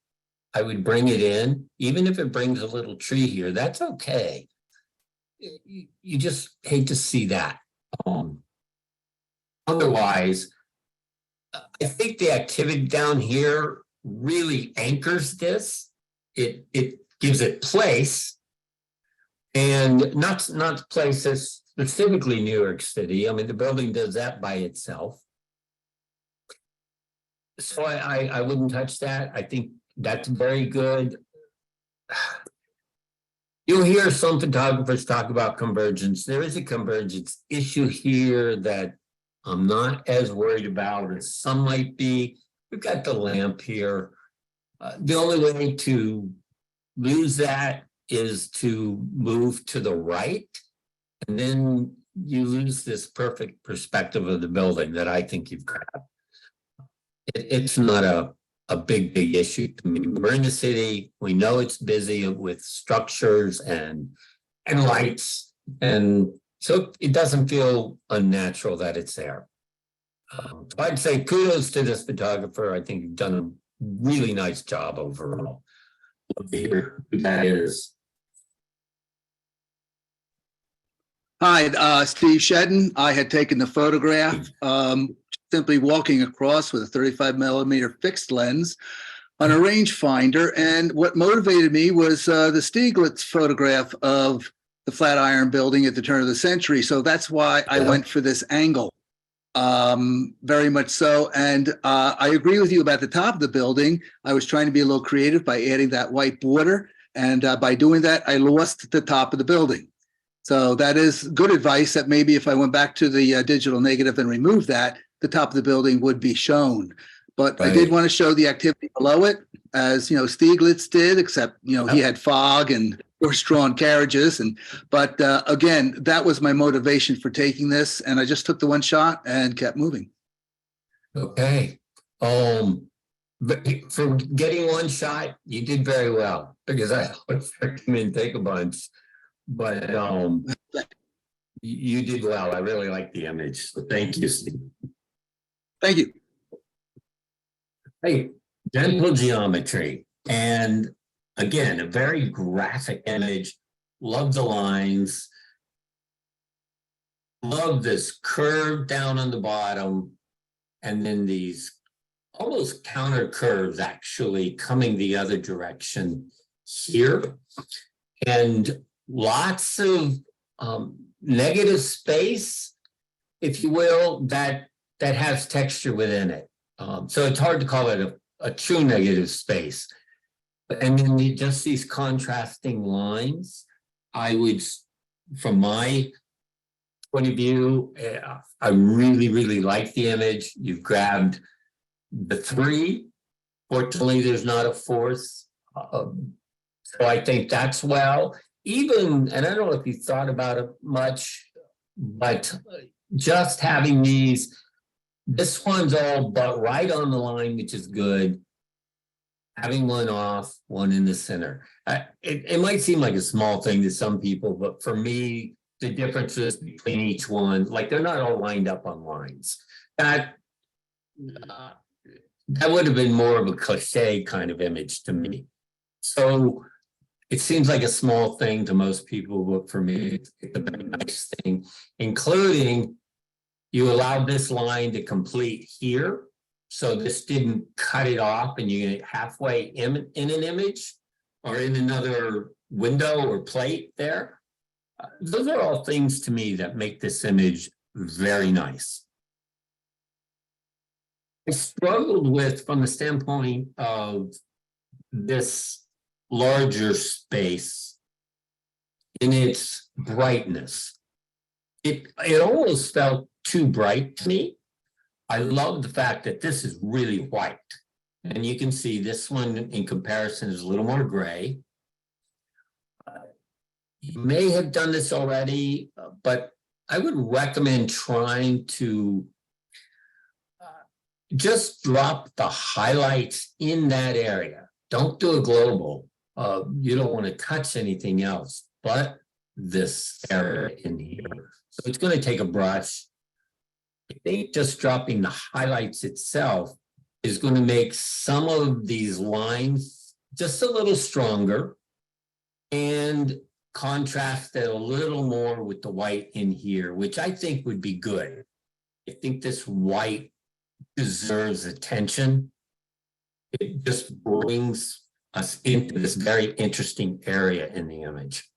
S2: I would bring it in, even if it brings a little tree here, that's okay. You just hate to see that. Otherwise, I think the activity down here really anchors this. It gives it place, and not places specifically New York City. I mean, the building does that by itself. So I wouldn't touch that. I think that's very good. You'll hear some photographers talk about convergence. There is a convergence issue here that I'm not as worried about as some might be. We've got the lamp here. The only way to lose that is to move to the right, and then you lose this perfect perspective of the building that I think you've got. It's not a big issue to me. We're in the city. We know it's busy with structures and lights, and so it doesn't feel unnatural that it's there. So I'd say kudos to this photographer. I think you've done a really nice job overall. Love to hear who that is.
S10: Hi, Steve Shedden. I had taken the photograph, simply walking across with a 35 millimeter fixed lens on a rangefinder. And what motivated me was the Stieglitz photograph of the Flatiron Building at the turn of the century. So that's why I went for this angle, very much so. And I agree with you about the top of the building. I was trying to be a little creative by adding that white border. And by doing that, I lost the top of the building. So that is good advice, that maybe if I went back to the digital negative and removed that, the top of the building would be shown. But I did want to show the activity below it, as you know, Stieglitz did, except he had fog and horse-drawn carriages. But again, that was my motivation for taking this, and I just took the one shot and kept moving.
S2: Okay. But for getting one shot, you did very well, because I would recommend take a bunch. But you did well. I really like the image. So thank you, Steve.
S10: Thank you.
S2: Hey, gentle geometry. And again, a very graphic image. Love the lines. Love this curve down on the bottom. And then these almost counter curves actually coming the other direction here. And lots of negative space, if you will, that has texture within it. So it's hard to call it a true negative space. And then just these contrasting lines, I would, from my point of view, I really, really like the image. You've grabbed the three. Fortunately, there's not a fourth. So I think that's well. Even, and I don't know if you thought about it much, but just having this one's all but right on the line, which is good. Having one off, one in the center. It might seem like a small thing to some people, but for me, the differences between each one, like they're not all lined up on lines. That would have been more of a cliche kind of image to me. So it seems like a small thing to most people, but for me, it's a very nice thing, including you allowed this line to complete here. So this didn't cut it off and you get halfway in an image or in another window or plate there. Those are all things to me that make this image very nice. I struggled with, from the standpoint of this larger space, in its brightness. It almost felt too bright to me. I love the fact that this is really white. And you can see this one in comparison is a little more gray. You may have done this already, but I would recommend trying to just drop the highlights in that area. Don't do a global. You don't want to touch anything else but this area in here. So it's going to take a brush. I think just dropping the highlights itself is going to make some of these lines just a little stronger and contrast it a little more with the white in here, which I think would be good. I think this white deserves attention. It just brings us into this very interesting area in the image.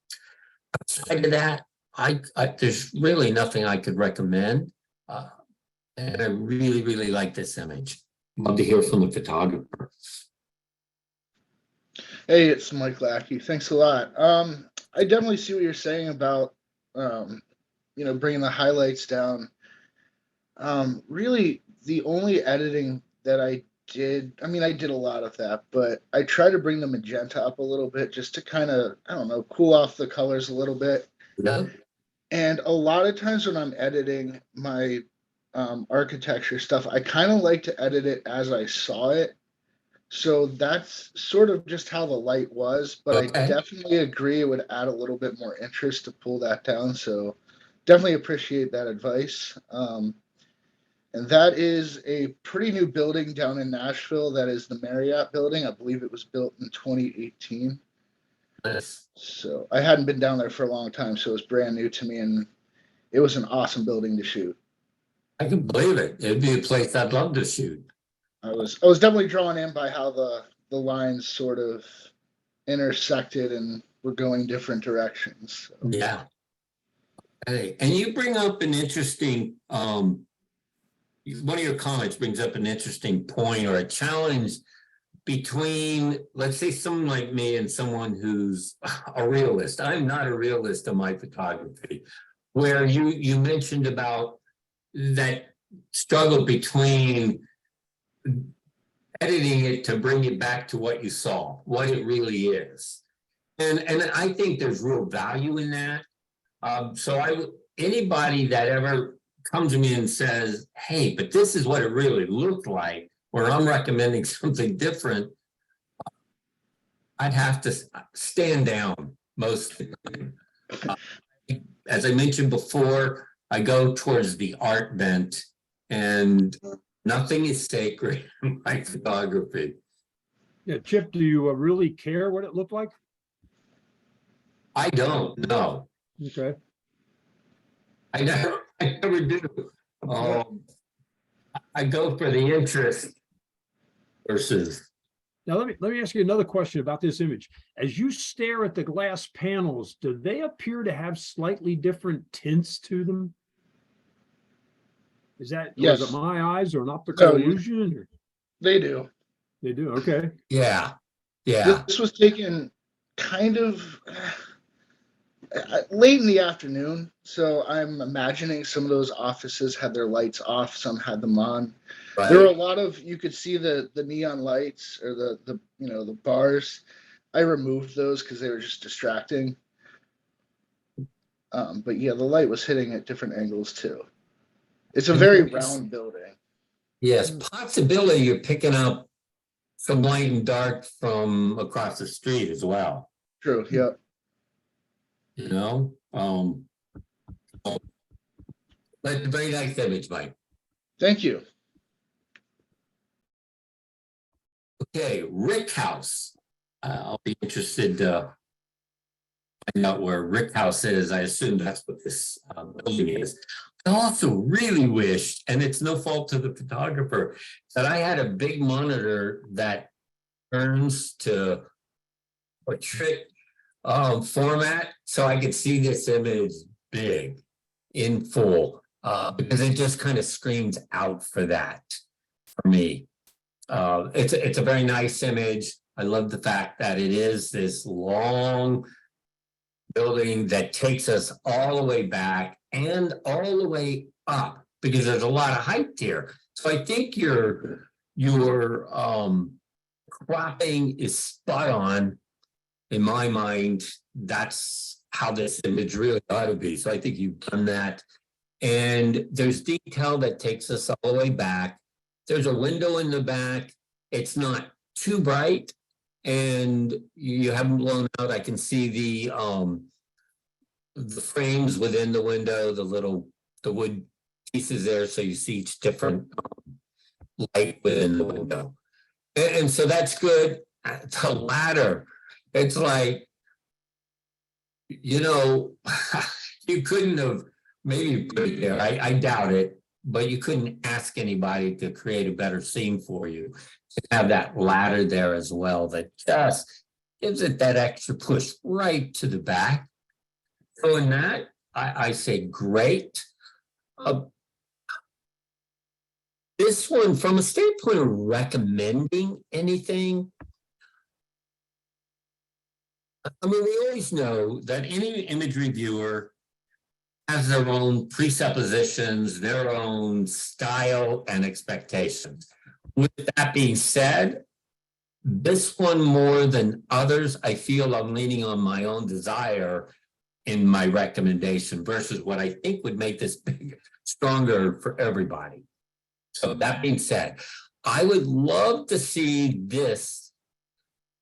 S2: Outside of that, I there's really nothing I could recommend. And I really, really like this image. Love to hear from the photographer.
S11: Hey, it's Mike Lackey. Thanks a lot. I definitely see what you're saying about, bringing the highlights down. Really, the only editing that I did a lot of that, but I try to bring the magenta up a little bit just to kind of, cool off the colors a little bit.
S2: Yeah.
S11: And a lot of times when I'm editing my architecture stuff, I kind of like to edit it as I saw it. So that's sort of just how the light was, but
S2: Okay.
S11: I definitely agree it would add a little bit more interest to pull that down. So definitely appreciate that advice. And that is a pretty new building down in Nashville. That is the Marriott building. I believe it was built in 2018.
S2: Yes.
S11: So I hadn't been down there for a long time, so it was brand new to me, and it was an awesome building to shoot.
S2: I can believe it. It'd be a place I'd love to shoot.
S11: I was definitely drawn in by how the lines sort of intersected and were going different directions. So.
S2: Yeah. Hey, and you bring up an interesting, one of your comments brings up an interesting point or a challenge between, let's say, someone like me and someone who's a realist. I'm not a realist in my photography, where you mentioned about that struggle between editing it to bring it back to what you saw, what it really is. And I think there's real value in that. So anybody that ever comes to me and says, hey, but this is what it really looked like, or I'm recommending something different, I'd have to stand down most of the time. As I mentioned before, I go towards the art bent, and nothing is sacred in my photography.
S1: Yeah, Chip, do you really care what it looked like?
S2: I don't know.
S1: Okay.
S2: I never do. I go for the interest versus.
S1: Now, let me ask you another question about this image. As you stare at the glass panels, do they appear to have slightly different tints to them? Is that,
S11: Yes.
S1: or is it my eyes or an optical illusion? Or?
S11: They do.
S1: They do, okay.
S2: Yeah. Yeah.
S11: This was taken kind of late in the afternoon, so I'm imagining some of those offices had their lights off, some had them on.
S2: Right.
S11: There were a lot of, you could see the neon lights or the bars. I removed those because they were just distracting. But yeah, the light was hitting at different angles too. It's a very round building.
S2: Yes, possibility you're picking up some light and dark from across the street as well.
S11: True, yeah.
S2: You know, but very nice image, Mike.
S11: Thank you.
S2: Okay, Rick House. I'll be interested to find out where Rick House is. I assume that's what this building is. I also really wished, and it's no fault to the photographer, that I had a big monitor that turns to portrait format so I could see this image big in full, because it just kind of screams out for that for me. It's a very nice image. I love the fact that it is this long building that takes us all the way back and all the way up, because there's a lot of height here. So I think your cropping is spot on. in my mind, that's how this image really ought to be. So I think you've done that. And there's detail that takes us all the way back. There's a window in the back. It's not too bright and you haven't blown out. I can see the frames within the window, the wood pieces there. So you see each different light within the window. And so that's good. It's a ladder. It's like, you know, you couldn't have maybe put it there. I doubt it, but you couldn't ask anybody to create a better scene for you. To have that ladder there as well, that just gives it that extra push right to the back. So in that, I say great. This one, from a standpoint of recommending anything, I mean, we always know that any image reviewer has their own presuppositions, their own style and expectations. With that being said, this one more than others, I feel I'm leaning on my own desire in my recommendation versus what I think would make this big, stronger for everybody. So that being said, I would love to see this,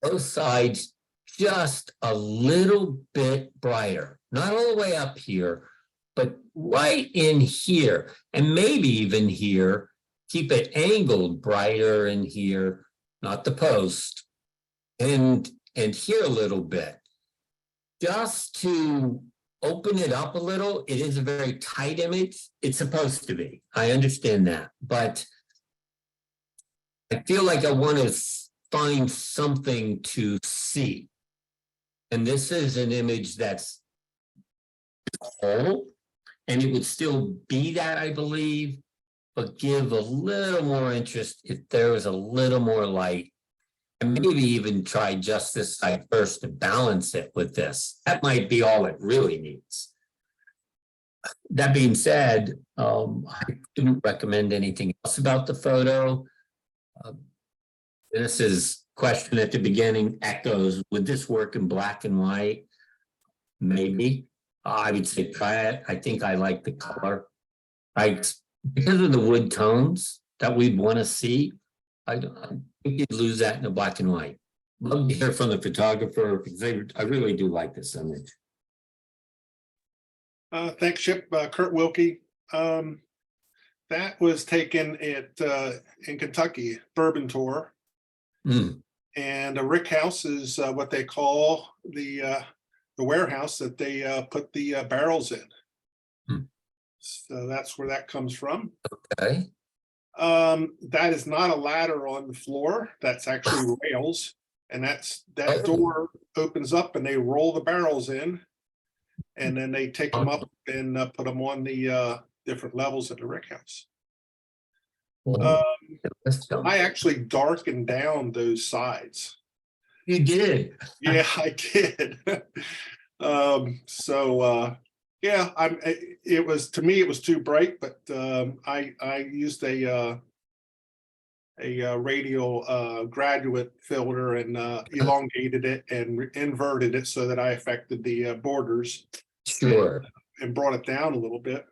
S2: both sides, just a little bit brighter, not all the way up here, but right in here, and maybe even here, keep it angled brighter in here, not the post, and here a little bit, just to open it up a little. It is a very tight image. It's supposed to be. I understand that, but I feel like I want to find something to see. And this is an image that's whole, and it would still be that, I believe, but give a little more interest if there was a little more light, and maybe even try just this side first to balance it with this. That might be all it really needs. That being said, I couldn't recommend anything else about the photo. Dennis's question at the beginning echoes, would this work in black and white? Maybe. I would say try it. I think I like the color. Because of the wood tones that we'd want to see, I think you'd lose that in the black and white. Love to hear from the photographer because I really do like this image.
S12: Thanks, Chip. Kurt Wilkie. That was taken at in Kentucky, Bourbon Tour. And a rick house is what they call the warehouse that they put the barrels in. So that's where that comes from.
S2: Okay.
S12: That is not a ladder on the floor. That's actually rails. And that door opens up and they roll the barrels in. And then they take them up and put them on the different levels of the rick house. I actually darkened down those sides.
S2: You did?
S12: Yeah, I did. Yeah, it was, to me, it was too bright, but I used a radial graduate filter and elongated it and inverted it so that I affected the borders.
S2: Sure.
S12: And brought it down a little bit.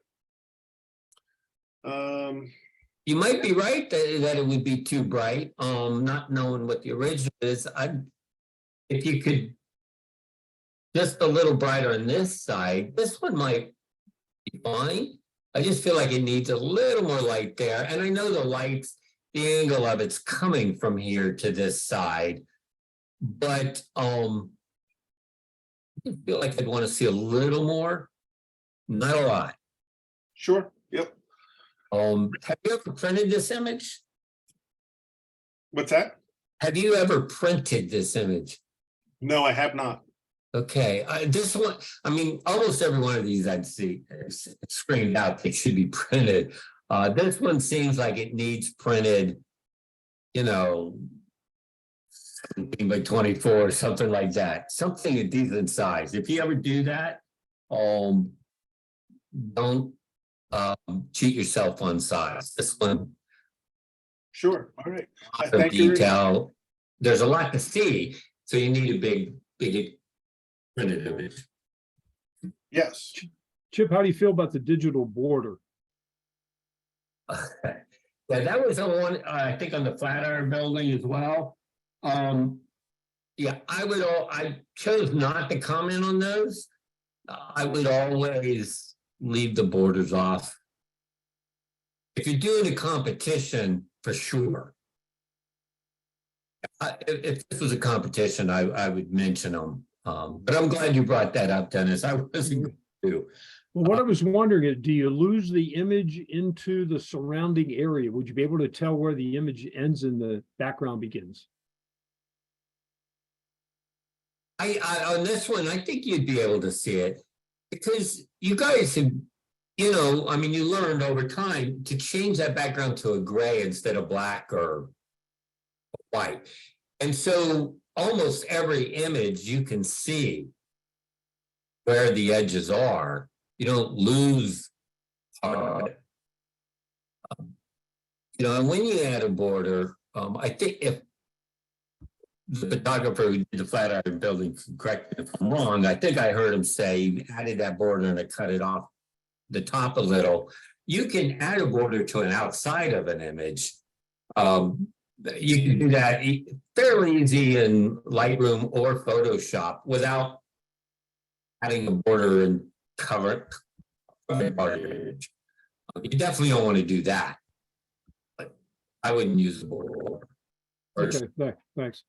S2: You might be right that it would be too bright, not knowing what the original is. If you could just a little brighter on this side, this one might be fine. I just feel like it needs a little more light there. And I know the lights, the angle of it's coming from here to this side, but I feel like I'd want to see a little more, not a lot.
S12: Sure. Yep.
S2: Have you ever printed this image?
S12: What's that?
S2: Have you ever printed this image?
S12: No, I have not.
S2: Okay, this one, I mean, almost every one of these I'd see screamed out they should be printed. This one seems like it needs printed, you know, 17 by 24 or something like that. Something a decent size. If you ever do that, don't cheat yourself on size. This one,
S12: sure. All right.
S2: Thank you. Detail. There's a lot to see, so you need a big be the printed image.
S12: Yes.
S1: Chip, how do you feel about the digital border?
S2: Yeah, that was on one, I think on the Flatiron building as well. Yeah, I chose not to comment on those. I would always leave the borders off. If you're doing a competition, for sure. If this was a competition, I would mention them. But I'm glad you brought that up, Dennis. I wasn't going to.
S1: Well, what I was wondering is, do you lose the image into the surrounding area? Would you be able to tell where the image ends and the background begins?
S2: On this one, I think you'd be able to see it because you guys have, I mean, you learned over time to change that background to a gray instead of black or white. And so almost every image you can see where the edges are. You don't lose part of it. And when you add a border, I think if the photographer who did the Flatiron building, correct me if I'm wrong, I think I heard him say he added that border and I cut it off the top a little. You can add a border to an outside of an image. You can do that fairly easy in Lightroom or Photoshop without adding a border and cover part of your image. You definitely don't want to do that. But I wouldn't use the border.
S1: Okay, thanks.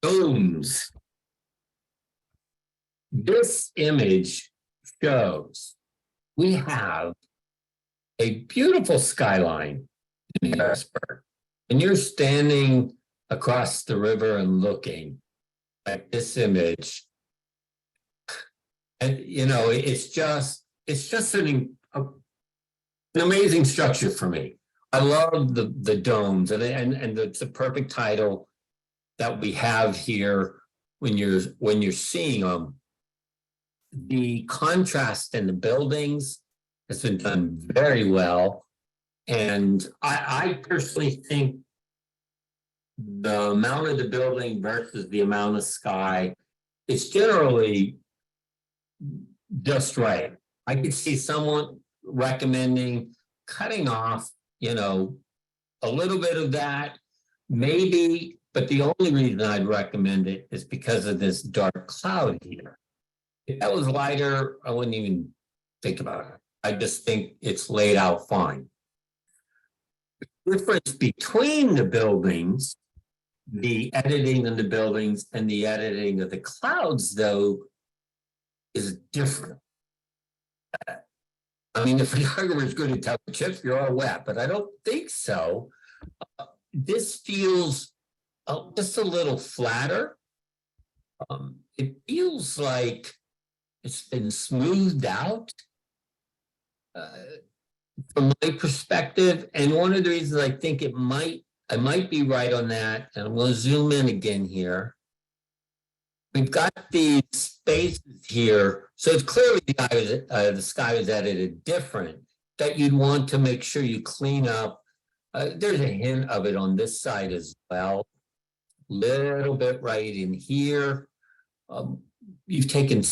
S2: Domes. This image shows we have a beautiful skyline in Harrisburg, and you're standing across the river and looking at this image, and it's just an amazing structure for me. I love the domes, and it's a perfect title that we have here when you're seeing them. The contrast in the buildings has been done very well, and I personally think the amount of the building versus the amount of sky is generally just right. I could see someone recommending cutting off, a little bit of that, maybe, but the only reason I'd recommend it is because of this dark cloud here. If that was lighter, I wouldn't even think about it. I just think it's laid out fine. The difference between the buildings, the editing of the buildings and the editing of the clouds, though, is different. I mean, the photographer is going to tell the chips you're all wet, but I don't think so. This feels just a little flatter. It feels like it's been smoothed out from my perspective. And one of the reasons I think I might be right on that, and I'm going to zoom in again here. We've got these spaces here, so it's clearly the sky was edited different, that you'd want to make sure you clean up. There's a hint of it on this side as well. Little bit right in here. You've taken,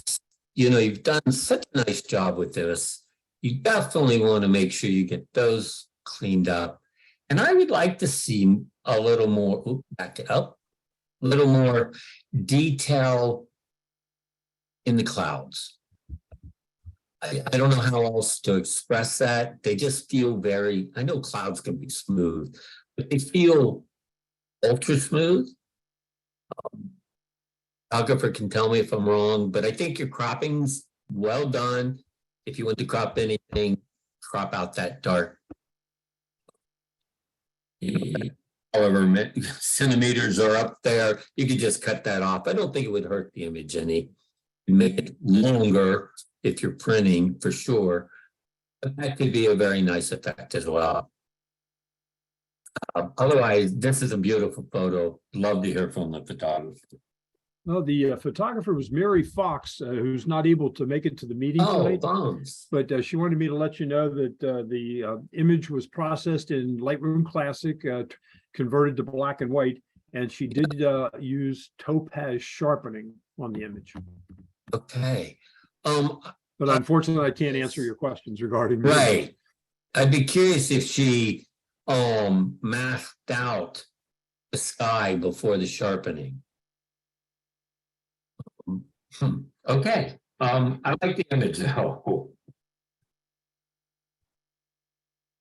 S2: you've done such a nice job with this. You definitely want to make sure you get those cleaned up. And I would like to see a little more, back it up, a little more detail in the clouds. I don't know how else to express that. They just feel I know clouds can be smooth, but they feel ultra smooth. Photographer can tell me if I'm wrong, but I think your cropping's well done. If you want to crop anything, crop out that dark. However centimeters are up there, you could just cut that off. I don't think it would hurt the image any. Make it longer if you're printing, for sure. But that could be a very nice effect as well. Otherwise, this is a beautiful photo. Love to hear from the photographer.
S1: Well, the photographer was Mary Fox, who's not able to make it to the meeting tonight. But she wanted me to let you know that the image was processed in Lightroom Classic, converted to black and white, And she did use topaz sharpening on the image.
S2: Okay.
S1: But unfortunately, I can't answer your questions regarding. the image.
S2: Right. I'd be curious if she masked out the sky before the sharpening. Okay. I like the image though.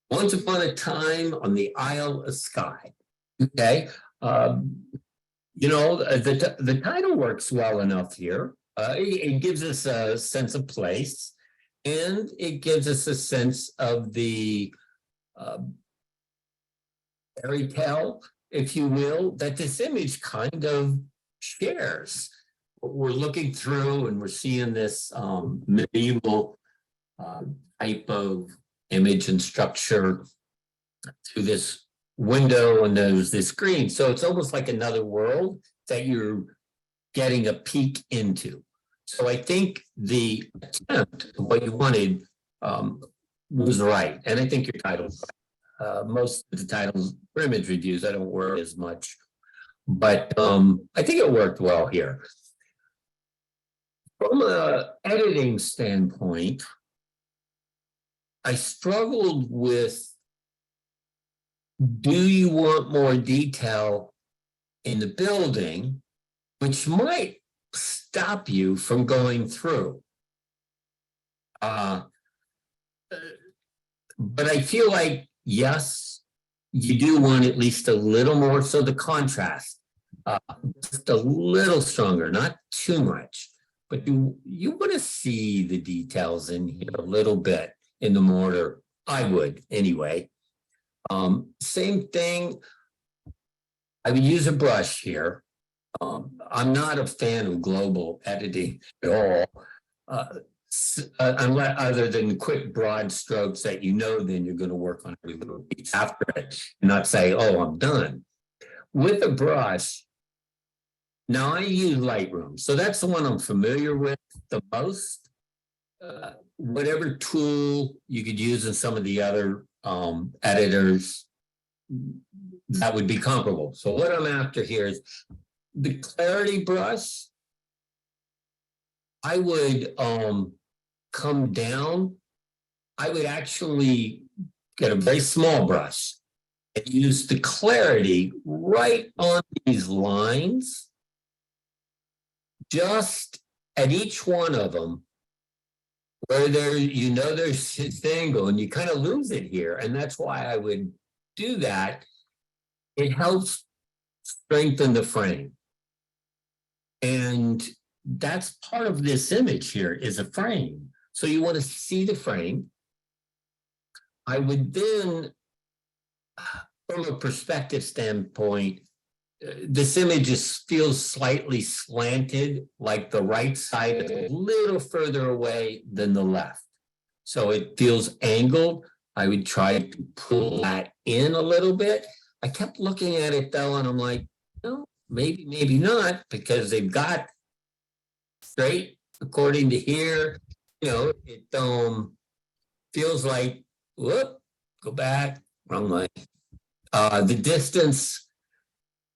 S2: Once upon a time on the Isle of Skye. Okay. You know, the title works well enough here. It gives us a sense of place, and it gives us a sense of the fairy tale, if you will, that this image kind of shares. We're looking through and we're seeing this medieval type of image and structure through this window, and there's this screen. So it's almost like another world that you're getting a peek into. So I think the attempt of what you wanted was right. And I think your title's right. Most of the titles for image reviews, I don't worry as much, but I think it worked well here. From an editing standpoint, I struggled with, do you want more detail in the building, which might stop you from going through? But I feel like, yes, you do want at least a little more, so the contrast, just a little stronger, not too much, but you want to see the details in here a little bit in the mortar. I would anyway. Same thing, I would use a brush here. I'm not a fan of global editing at all, unless other than quick broad strokes that you know, then you're going to work on every little piece after it and not say, oh, I'm done. With a brush, now I use Lightroom, so that's the one I'm familiar with the most. Whatever tool you could use in some of the other editors, that would be comparable. So what I'm after here is the clarity brush. I would come down. I would actually get a very small brush and use the clarity right on these lines, just at each one of them, where there, you know, there's this angle and you kind of lose it here. And that's why I would do that. It helps strengthen the frame. And that's part of this image here, is a frame. So you want to see the frame. I would then, from a perspective standpoint, this image feels slightly slanted, like the right side is a little further away than the left. So it feels angled. I would try to pull that in a little bit. I kept looking at it though, and I'm like, no, maybe not, because they've got straight according to here. You know, it feels like, whoop, go back, wrong way. The distance,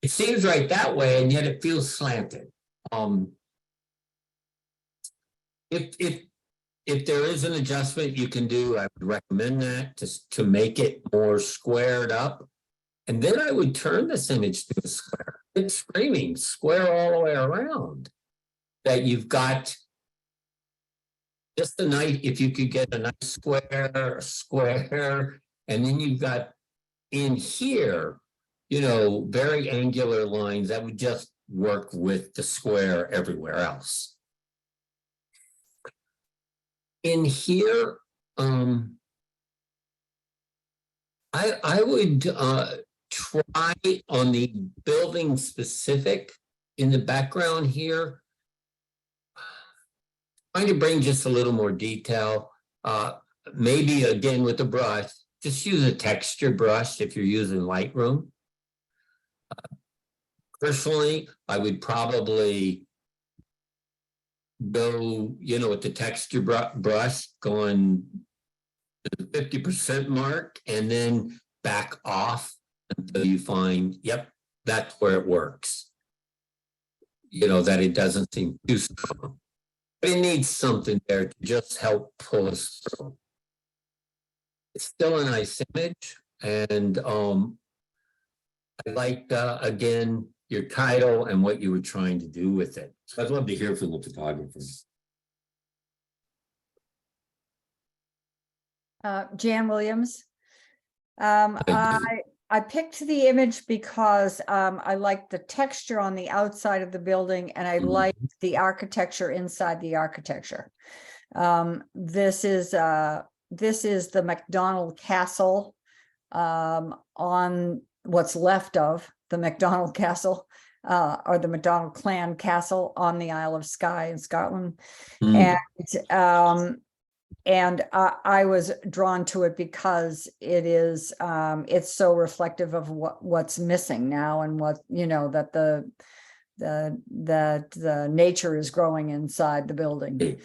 S2: it seems right that way, and yet it feels slanted. If there is an adjustment you can do, I would recommend that to make it more squared up. And then I would turn this image to a square. It's screaming square all the way around. That you've got just a nice, if you could get a nice square, and then you've got in here, you know, very angular lines that would just work with the square everywhere else. In here, I would try on the building specific in the background here, trying to bring just a little more detail. Maybe again with the brush, just use a texture brush if you're using Lightroom. Personally, I would probably go, you know, with the texture brush going to the 50% mark and then back off until you find, yep, that's where it works. You know, that it doesn't seem too strong. But it needs something there to just help pull us through. It's still a nice image, and I liked again your title and what you were trying to do with it. So I'd love to hear from the photographers.
S13: Jan Williams. I picked the image because I liked the texture on the outside of the building, and I liked the architecture inside the architecture. This is the McDonald Castle on what's left of the McDonald Castle, or the McDonald clan castle on the Isle of Skye in Scotland. And I was drawn to it because it is it's so reflective of what's missing now, and what, you know, that the nature is growing inside the building,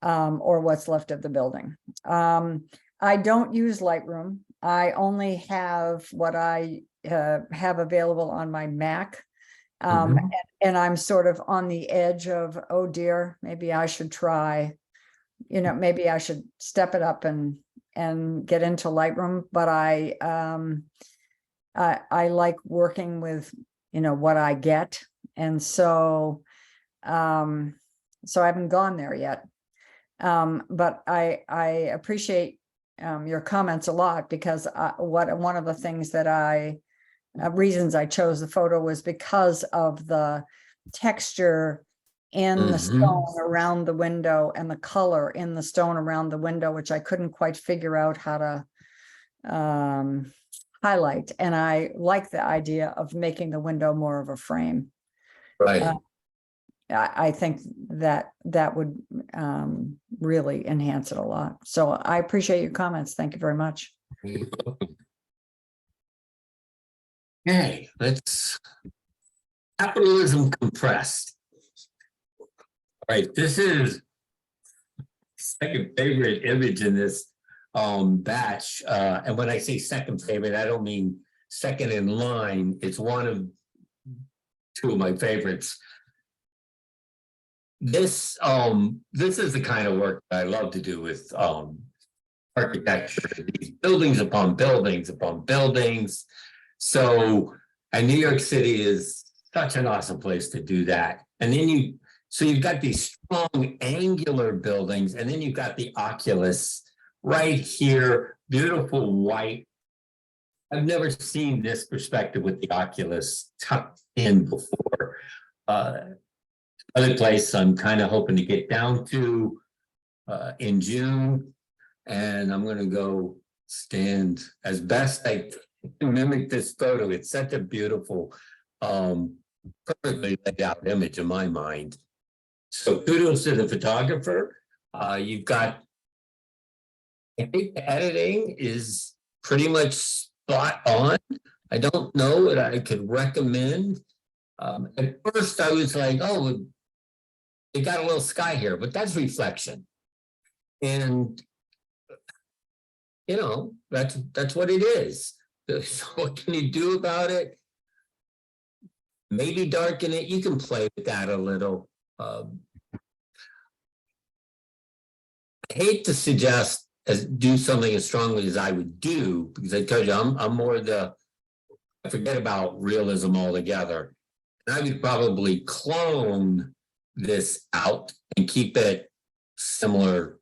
S13: or what's left of the building. I don't use Lightroom. I only have what I have available on my Mac. And I'm sort of on the edge of, oh dear, maybe I should try, you know, maybe I should step it up and get into Lightroom. But I like working with, you know, what I get. And so, so I haven't gone there yet. But I appreciate your comments a lot, because one of the things that reasons I chose the photo was because of the texture in the stone around the window, and the color in the stone around the window, which I couldn't quite figure out how to highlight. And I like the idea of making the window more of a frame.
S2: Right.
S13: I think that would really enhance it a lot. So I appreciate your comments. Thank you very much.
S2: Okay, let's capitalism compressed. All right, this is second favorite image in this batch. And when I say second favorite, I don't mean second in line. It's one of two of my favorites. This is the kind of work that I love to do with architecture, these buildings upon buildings upon buildings. So, and New York City is such an awesome place to do that. And then you've got these strong angular buildings, and then you've got the oculus right here, beautiful white. I've never seen this perspective with the oculus tucked in before. Other place I'm kind of hoping to get down to in June, and I'm going to go stand as best I can mimic this photo. It's such a beautiful, perfectly laid out image in my mind. So kudos to the photographer. You've got, I think the editing is pretty much spot on. I don't know what I could recommend. At first I was like, oh, it got a little sky here, but that's reflection. And, you know, that's what it is. So what can you do about it? Maybe darken it. You can play with that a little. I hate to suggest do something as strongly as I would do, because I told you I'm more I forget about realism altogether. And I would probably clone this out and keep it similar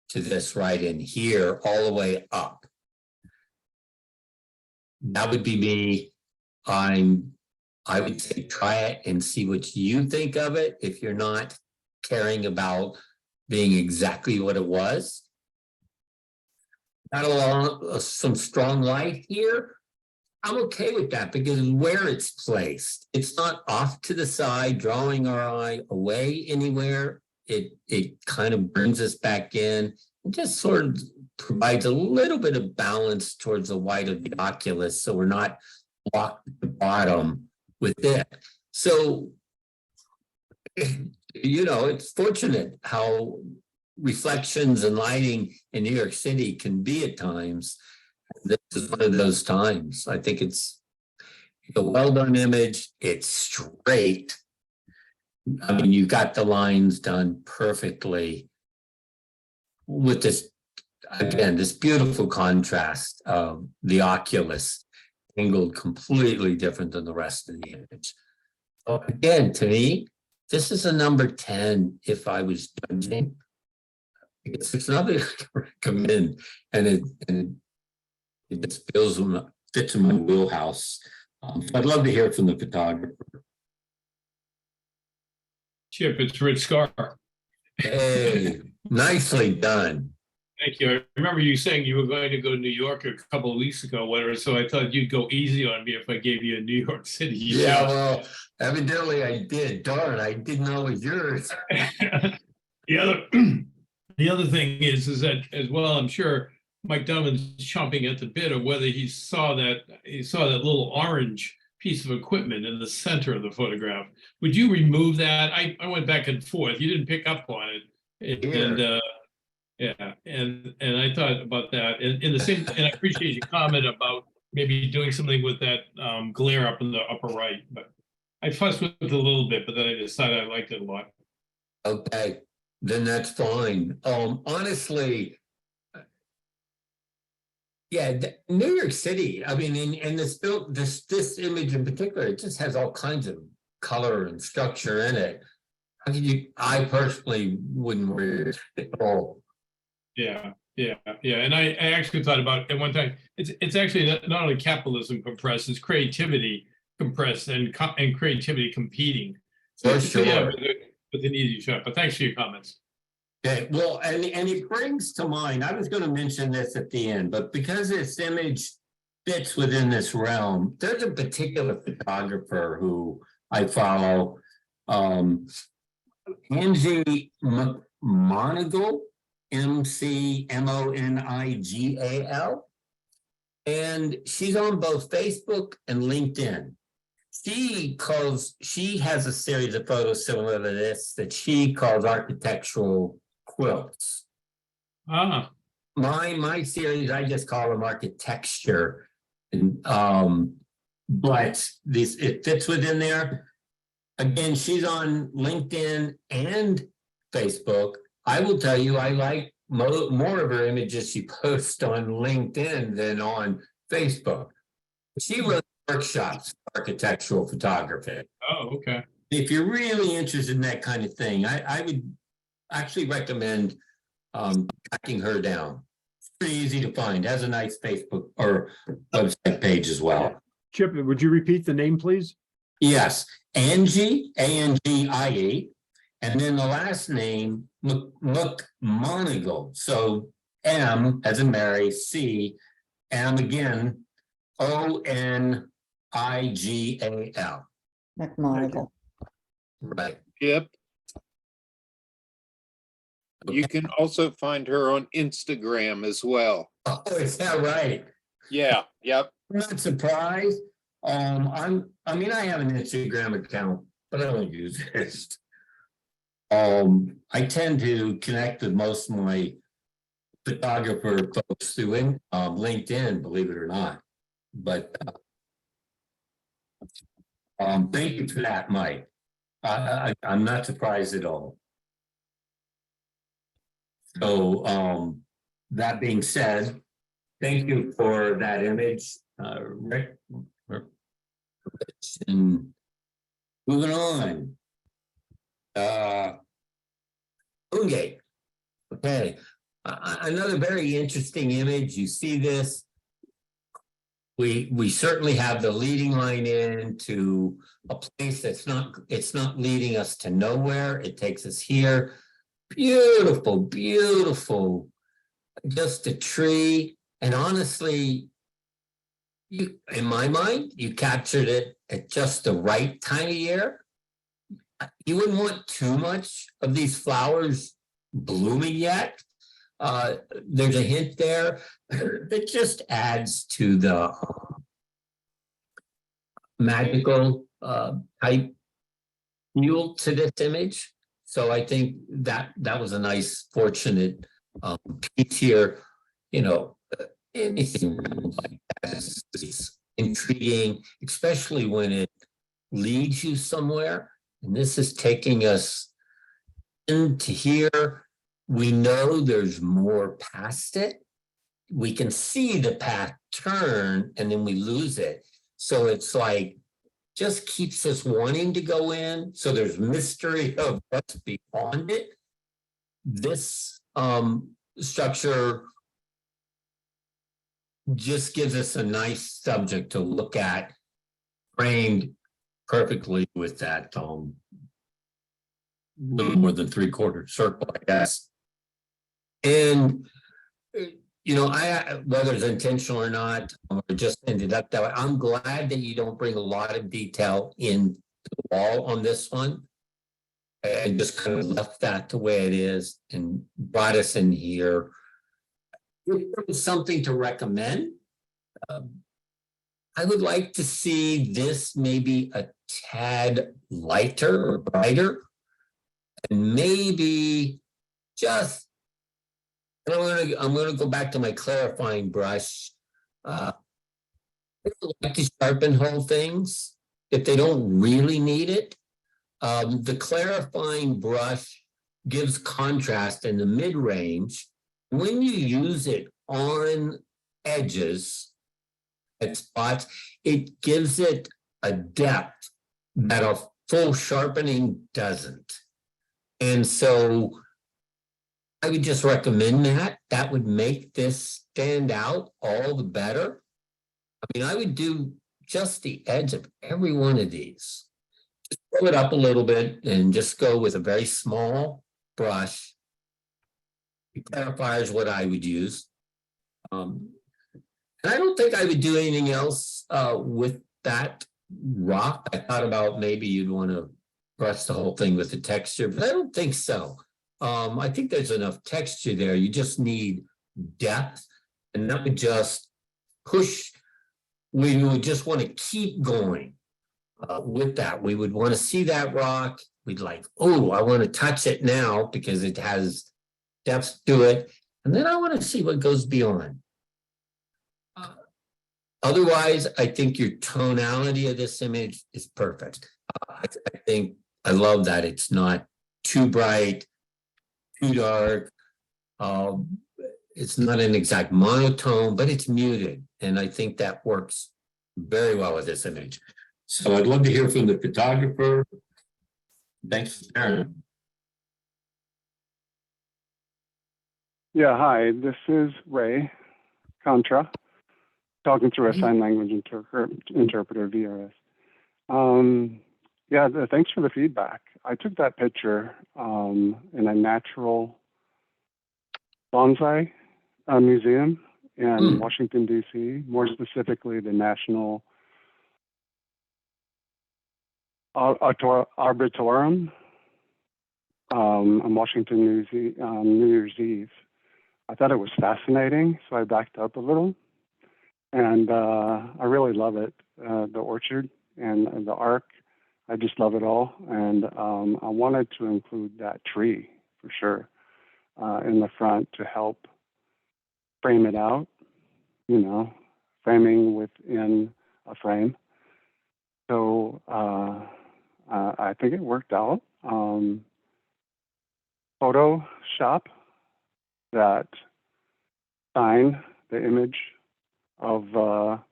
S2: to this right in here all the way up. That would be me. I would say try it and see what you think of it if you're not caring about being exactly what it was. Got some strong light here. I'm okay with that because where it's placed, it's not off to the side, drawing our eye away anywhere. It kind of brings us back in and just sort of provides a little bit of balance towards the white of the oculus, so we're not blocked at the bottom with it. So, you know, it's fortunate how reflections and lighting in New York City can be at times. This is one of those times. I think it's a well done image. It's straight. I mean, you got the lines done perfectly with this, again, this beautiful contrast of the oculus angled completely different than the rest of the image. So again, to me, this is a number 10 if I was judging. It's nothing to recommend, and it just fits in my wheelhouse. So I'd love to hear from the photographer.
S14: Chip, it's Rich Scar.
S2: Hey, nicely done.
S14: Thank you. I remember you saying you were going to go to New York a couple of weeks ago, whatever. So I thought you'd go easy on me if I gave you a New York City.
S2: Yeah,
S14: shout.
S2: well, evidently I did. Darn, I didn't know it was yours.
S14: The other thing is that as well, I'm sure Mike Dunham's chomping at the bit of whether he saw that little orange piece of equipment in the center of the photograph. Would you remove that? I went back and forth. You didn't pick up on it. And yeah, and I thought about that. And in the same, and I appreciate your comment about maybe doing something with that glare up in the upper right. But I fussed with it a little bit, but then I decided I liked it a lot.
S2: Okay, then that's fine. Honestly, yeah, New York City. I mean, in this image in particular, it just has all kinds of color and structure in it. I personally wouldn't wear it at all.
S14: Yeah. And I actually thought about at one time, it's actually not only capitalism compressed, it's creativity compressed and creativity competing.
S2: For
S14: So yeah,
S2: sure.
S14: with an easy shot. But thanks for your comments.
S2: Okay, well, and it brings to mind, I was going to mention this at the end, but because this image fits within this realm, there's a particular photographer who I follow, Angie McMonigal, McMonigal, and she's on both Facebook and LinkedIn. She has a series of photos similar to this that she calls architectural quilts. My series, I just call them architecture. And but it fits within there. Again, she's on LinkedIn and Facebook. I will tell you, I like more of her images she posts on LinkedIn than on Facebook. She runs workshops, architectural photography.
S14: Oh, okay.
S2: If you're really interested in that kind of thing, I would actually recommend tracking her down. It's pretty easy to find. Has a nice Facebook or website page as well.
S1: Chip, would you repeat the name, please?
S2: Yes, Angie, Angie, and then the last name, McMonigal. So M as in Mary, C, M again, ONIGAL.
S13: McMonigal.
S2: Right.
S15: Yep. You can also find her on Instagram as well.
S2: Oh, is that right?
S15: Yeah, yep.
S2: I'm not surprised. I have an Instagram account, but I don't use it. I tend to connect with most of my photographer folks through LinkedIn, believe it or not. But thank you for that, Mike. I'm not surprised at all. So that being said, thank you for that image, Rick. And moving on. Ungate. Okay. Another very interesting image. You see this. We certainly have the leading line into a place that's it's not leading us to nowhere. It takes us here. Beautiful, beautiful. Just a tree. And honestly, in my mind, you captured it at just the right time of year. You wouldn't want too much of these flowers blooming yet. There's a hint there that just adds to the magical type feel to this image. So I think that was a nice, fortunate piece here. You know, anything like that is intriguing, especially when it leads you somewhere. And this is taking us into here. We know there's more past it. We can see the path turn and then we lose it. So it's like, just keeps us wanting to go in. So there's mystery of what's beyond it. This structure just gives us a nice subject to look at, framed perfectly with that little more than 3/4 circle, I guess. And whether it's intentional or not, or just ended up that way, I'm glad that you don't bring a lot of detail in the wall on this one. And just kind of left that the way it is and brought us in here. If there was something to recommend, I would like to see this maybe a tad lighter or brighter. And maybe just, I'm gonna go back to my clarifying brush. I like to sharpen whole things if they don't really need it. The clarifying brush gives contrast in the mid-range. When you use it on edges at spots, it gives it a depth that a full sharpening doesn't. And so I would just recommend that. That would make this stand out all the better. I mean, I would do just the edge of every one of these. Just throw it up a little bit and just go with a very small brush. Clarifier is what I would use. And I don't think I would do anything else with that rock. I thought about maybe you'd want to brush the whole thing with the texture, but I don't think so. I think there's enough texture there. You just need depth, and that would just push. We would just want to keep going with that. We would want to see that rock. We'd like, oh, I want to touch it now because it has depth to it. And then I want to see what goes beyond. Otherwise, I think your tonality of this image is perfect. I think I love that it's not too bright, too dark. It's not an exact monotone, but it's muted. And I think that works very well with this image. So I'd love to hear from the photographer. Thanks, Aaron.
S16: Yeah, hi, this is Ray Contra, talking through a sign language interpreter, VRS. Thanks for the feedback. I took that picture in a natural bonsai museum in Washington, D.C., more specifically the National Arboretum on Washington, New Year's Eve. I thought it was fascinating, so I backed up a little. And I really love it, the orchard and the arc. I just love it all. And I wanted to include that tree for sure in the front to help frame it out, framing within a frame. So I think it worked out. Photoshop that sign, the image of that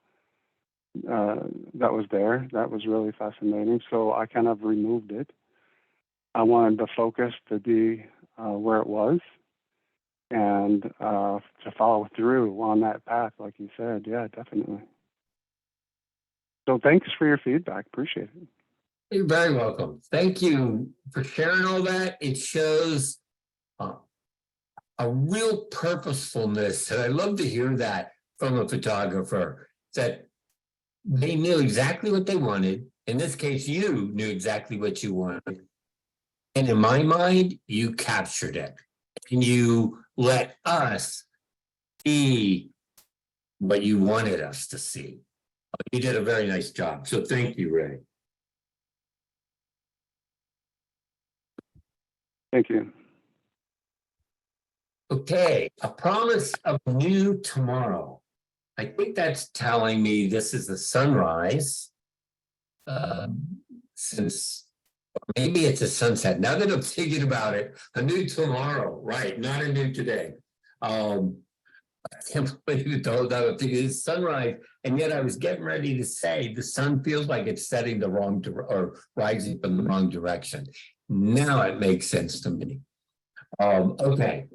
S16: was there. That was really fascinating. So I kind of removed it. I wanted the focus to be where it was and to follow through on that path, like you said. Yeah, definitely. So thanks for your feedback. Appreciate it.
S2: You're very welcome. Thank you for sharing all that. It shows a real purposefulness. And I love to hear that from a photographer, that they knew exactly what they wanted. In this case, you knew exactly what you wanted. And in my mind, you captured it. And you let us see what you wanted us to see. You did a very nice job. So thank you, Ray.
S16: Thank you.
S2: Okay, a promise of new tomorrow. I think that's telling me this is the sunrise. Since maybe it's a sunset. Now that I'm thinking about it, a new tomorrow, right? Not a new today. I can't believe it though, that I'm thinking it's sunrise, and yet I was getting ready to say the sun feels like it's setting the wrong or rising from the wrong direction. Now it makes sense to me. Okay,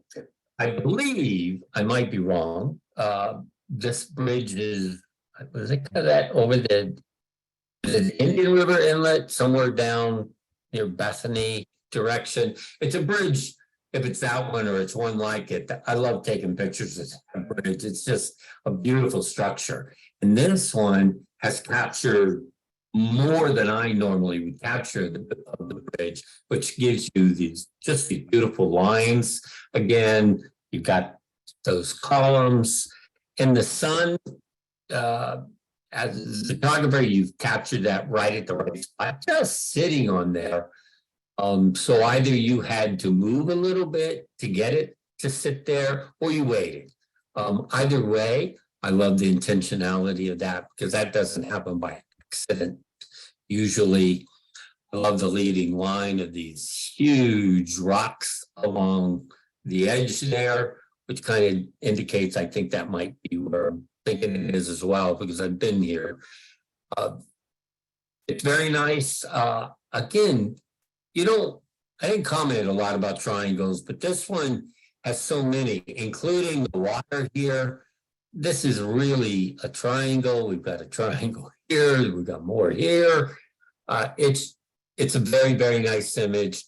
S2: I believe I might be wrong. This bridge is, was it that over the Indian River Inlet, somewhere down near Bethany direction? It's a bridge, if it's that one or it's one like it. I love taking pictures of that bridge. It's just a beautiful structure. And this one has captured more than I normally would capture of the bridge, which gives you these beautiful lines. Again, you've got those columns in the sun. As a photographer, you've captured that right at the right spot, just sitting on there. So either you had to move a little bit to get it to sit there, or you waited. Either way, I love the intentionality of that, because that doesn't happen by accident. Usually, I love the leading line of these huge rocks along the edge there, which kind of indicates, I think that might be where I'm thinking it is as well, because I've been here. It's very nice. Again, I didn't comment a lot about triangles, but this one has so many, including the water here. This is really a triangle. We've got a triangle here. We've got more here. It's a very, very nice image.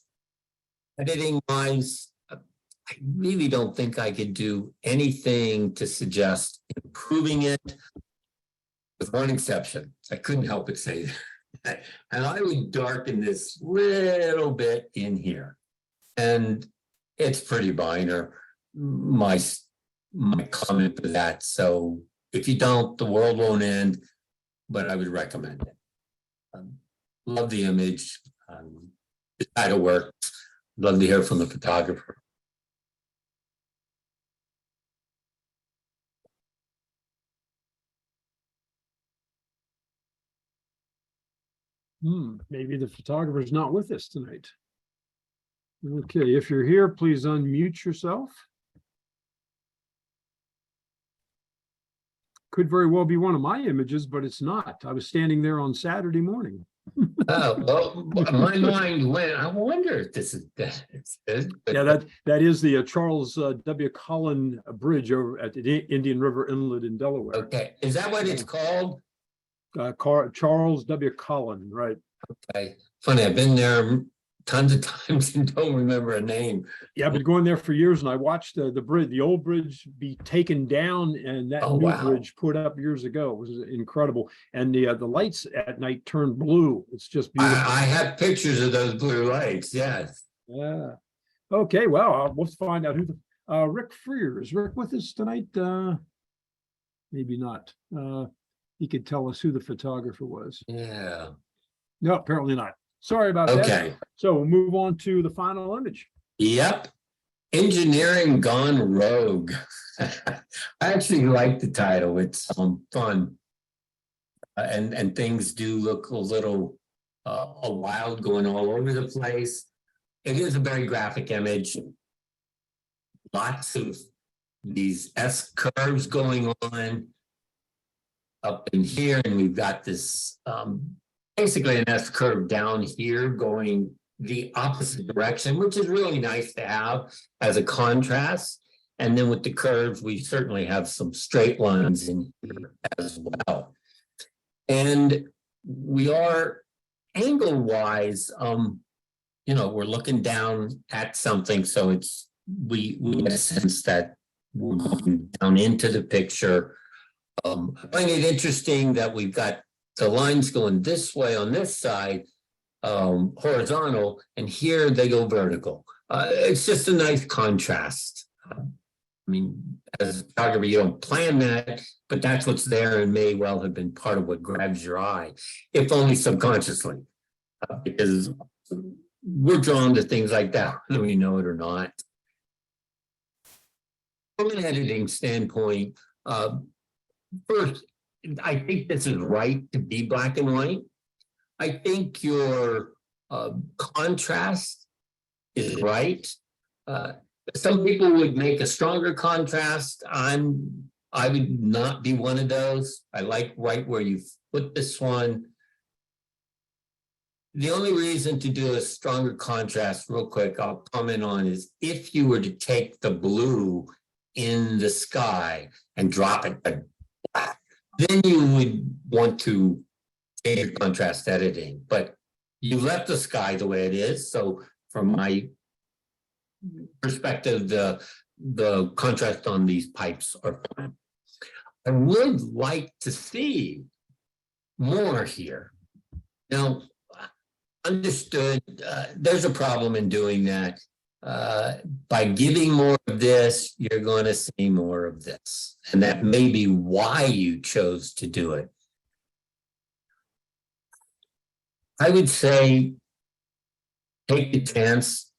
S2: Editing wise, I really don't think I could do anything to suggest improving it, with one exception. I couldn't help but say that. And I would darken this little bit in here. And it's pretty minor, my comment for that. So if you don't, the world won't end, but I would recommend it. Love the image. It kind of worked. Love to hear from the photographer.
S1: Maybe the photographer's not with us tonight. Okay, if you're here, please unmute yourself. Could very well be one of my images, but it's not. I was standing there on Saturday morning.
S2: Oh, well, my mind went, I wonder if this is that.
S1: Yeah, that is the Charles W. Collin Bridge over at the Indian River Inlet in Delaware.
S2: Okay, is that what it's called?
S1: Charles W. Collin, right?
S2: Okay, funny, I've been there tons of times and don't remember a name.
S1: Yeah, I've been going there for years, and I watched the bridge, the old bridge, be taken down, and that new bridge put up years ago. It was incredible, and the lights at night turned blue. It's just beautiful.
S2: I have pictures of those blue lights. Yes.
S1: Yeah. Okay. Well, we'll find out who the Rick Freer is. Rick with us tonight? Maybe not. He could tell us who the photographer was.
S2: Yeah.
S1: No, apparently not. Sorry about that.
S2: Okay.
S1: So we'll move on to the final image.
S2: Yep. Engineering gone rogue. I actually like the title. It's fun. And things do look a little wild, going all over the place. It is a very graphic image. Lots of these S curves going on up in here, and we've got this basically an S curve down here going the opposite direction, which is really nice to have as a contrast. And then with the curves, we certainly have some straight lines in here as well. And we are angle-wise, we're looking down at something, so we get a sense that we're going down into the picture. I find it interesting that we've got the lines going this way on this side, horizontal, and here they go vertical. It's just a nice contrast. I mean, as a photographer, you don't plan that, but that's what's there and may well have been part of what grabs your eye, if only subconsciously, because we're drawn to things like that, whether we know it or not. From an editing standpoint, First, I think this is right to be black and white. I think your contrast is right. Some people would make a stronger contrast. I would not be one of those. I like right where you put this one. The only reason to do a stronger contrast, real quick, I'll comment on, is if you were to take the blue in the sky and drop it to black, then you would want to change your contrast editing. But you left the sky the way it is. So from my perspective, the contrast on these pipes are fine. I would like to see more here. Now, understood, there's a problem in doing that. By giving more of this, you're going to see more of this. And that may be why you chose to do it. I would say take the chance.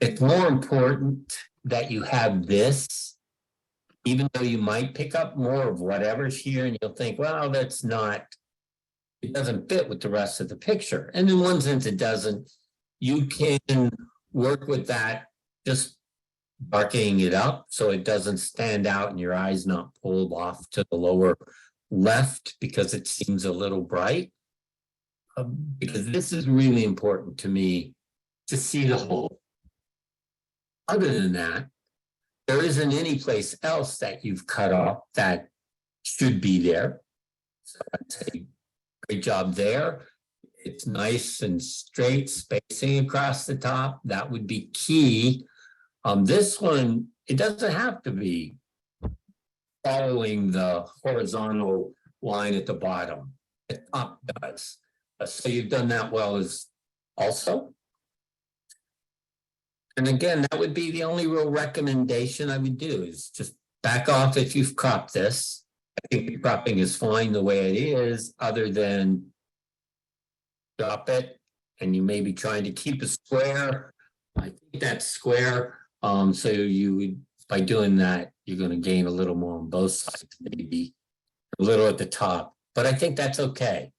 S2: It's more important that you have this, even though you might pick up more of whatever's here and you'll think, well, that's not, it doesn't fit with the rest of the picture. And in one sense, it doesn't. You can work with that, just darkening it up so it doesn't stand out and your eyes not pulled off to the lower left because it seems a little bright. Because this is really important to me to see the whole. Other than that, there isn't any place else that you've cut off that should be there. So I'd say great job there. It's nice and straight spacing across the top. That would be key. This one, it doesn't have to be following the horizontal line at the bottom. The top does. So you've done that well as also. And again, that would be the only real recommendation I would do is just back off if you've cropped this. I think the cropping is fine the way it is, other than drop it and you may be trying to keep a square. I think that's square. So you would, by doing that, you're going to gain a little more on both sides, maybe a little at the top, but I think that's okay.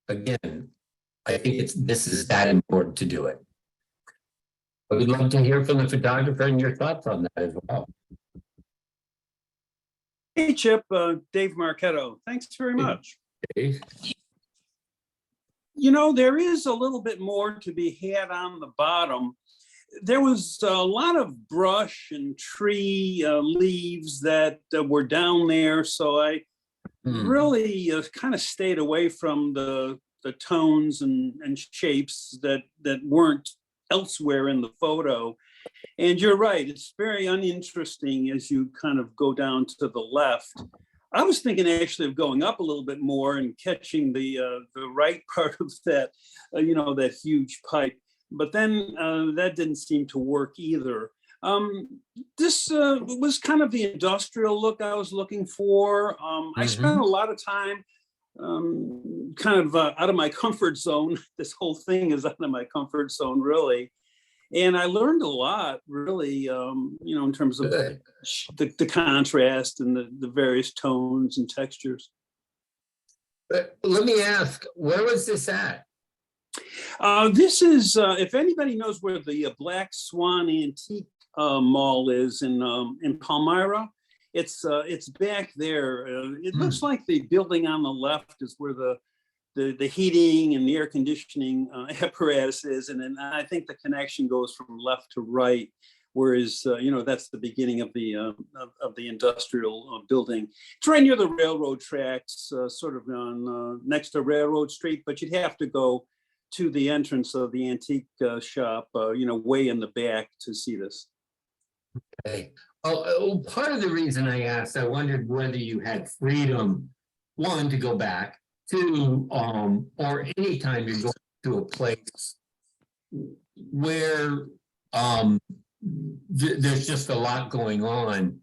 S2: Again, I think this is that important to do it. I would love to hear from the photographer and your thoughts on that as well.
S17: Hey, Chip, Dave Marchetto. Thanks very much.
S2: Okay.
S17: You know, there is a little bit more to be had on the bottom. There was a lot of brush and tree leaves that were down there. So I really kind of stayed away from the tones and shapes that weren't elsewhere in the photo. And you're right, it's very uninteresting as you kind of go down to the left. I was thinking actually of going up a little bit more and catching the right part of that, that huge pipe. But then that didn't seem to work either. This was kind of the industrial look I was looking for. I spent a lot of time kind of out of my comfort zone. This whole thing is out of my comfort zone, really. And I learned a lot, really, in terms of the contrast and the various tones and textures.
S2: But let me ask, where was this at?
S17: This is, if anybody knows where the Black Swan Antique Mall is in Palmyra, it's back there. It looks like the building on the left is where the heating and the air conditioning apparatus is, and then I think the connection goes from left to right, whereas that's the beginning of the industrial building. It's right near the railroad tracks, sort of on next to Railroad Street, but you'd have to go to the entrance of the antique shop, way in the back to see this.
S2: Okay. Oh, part of the reason I asked, I wondered whether you had freedom, one, to go back, two, or anytime you're going to a place where there's just a lot going on.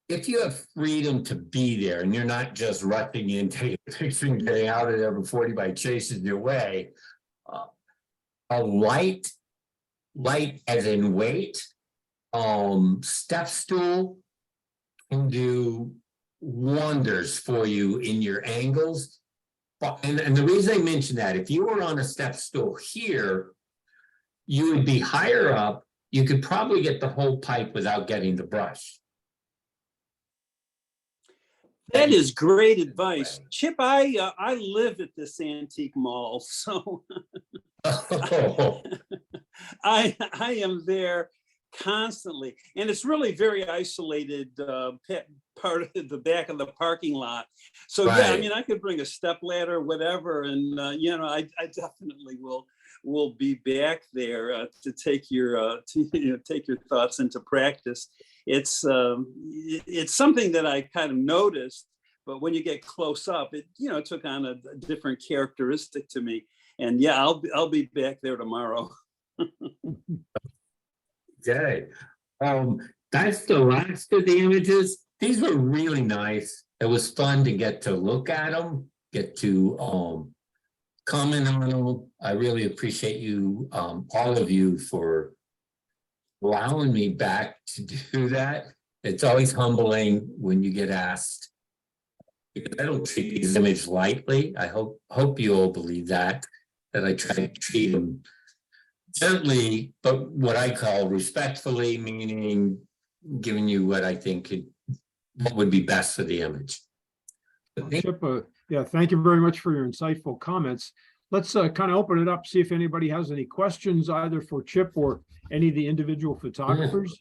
S2: If you have freedom to be there and you're not just rushing in, taking a picture and getting out of there before anybody chases your way, a light as in weight, step stool can do wonders for you in your angles. But, and the reason I mention that, if you were on a step stool here, you would be higher up. You could probably get the whole pipe without getting the brush.
S17: That is great advice. Chip, I live at this antique mall, so I am there constantly. And it's really very isolated part of the back of the parking lot. So yeah, I
S2: Right.
S17: mean, I could bring a step ladder, whatever, and you know, I definitely will be back there to take your take your thoughts into practice. It's something that I kind of noticed, but when you get close up, it took on a different characteristic to me. And yeah, I'll be back there tomorrow.
S2: Okay. That's the last of the images. These were really nice. It was fun to get to look at them, get to comment on them. I really appreciate you, all of you, for allowing me back to do that. It's always humbling when you get asked. Because I don't treat these images lightly. I hope you all believe that I try to treat them gently, but what I call respectfully, meaning giving you what I think what would be best for the image.
S1: Chip, yeah, thank you very much for your insightful comments. Let's kind of open it up, see if anybody has any questions either for Chip or any of the individual photographers.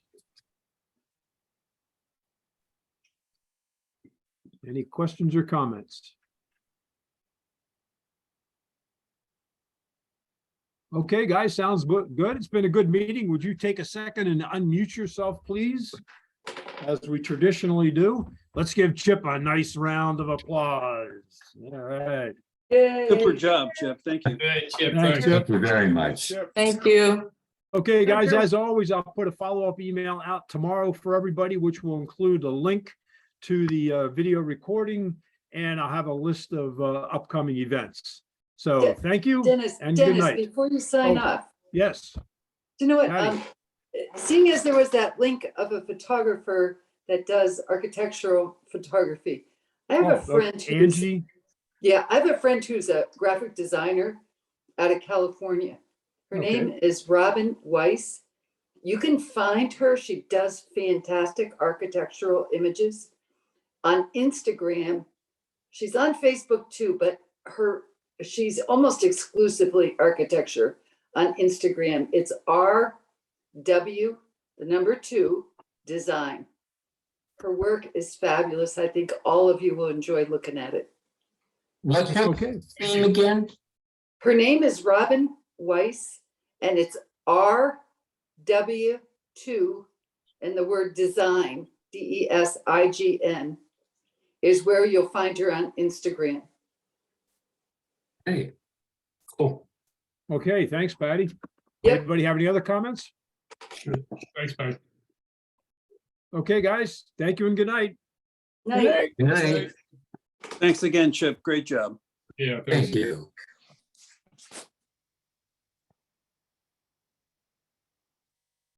S1: Any questions or comments? Okay, guys, sounds good. It's been a good meeting. Would you take a second and unmute yourself, please? As we traditionally do. Let's give Chip a nice round of applause. All right.
S17: Super job, Chip. Thank you.
S1: Thanks,
S2: Thank
S1: Chip.
S2: you very much.
S18: Thank you.
S1: Okay, guys, as always, I'll put a follow-up email out tomorrow for everybody, which will include a link to the video recording, and I'll have a list of upcoming events. So thank you and good night.
S18: Before you sign
S1: Oh,
S18: off,
S1: Yes,
S18: you know what?
S1: Patty.
S18: Seeing as there was that link of a photographer that does architectural photography, I have a friend who's,
S1: Angie.
S18: yeah, I have a friend who's a graphic designer out of California. Her
S1: Okay.
S18: name is Robin Weiss. You can find her. She does fantastic architectural images on Instagram. She's on Facebook too, but she's almost exclusively architecture on Instagram. It's RW, the number 2, design. Her work is fabulous. I think all of you will enjoy looking at it.
S2: What's her name again?
S18: Her name is Robin Weiss, and it's RW2, and the word design, DESIGN, is where you'll find her on Instagram.
S2: Hey, cool.
S1: Okay, thanks, Patty.
S18: Yep.
S1: Anybody have any other comments?
S14: Thanks, Patty.
S1: Okay, guys, thank you and good night.
S18: Night.
S2: Good night.
S17: Thanks again, Chip. Great job.
S14: Yeah.
S2: Thank you.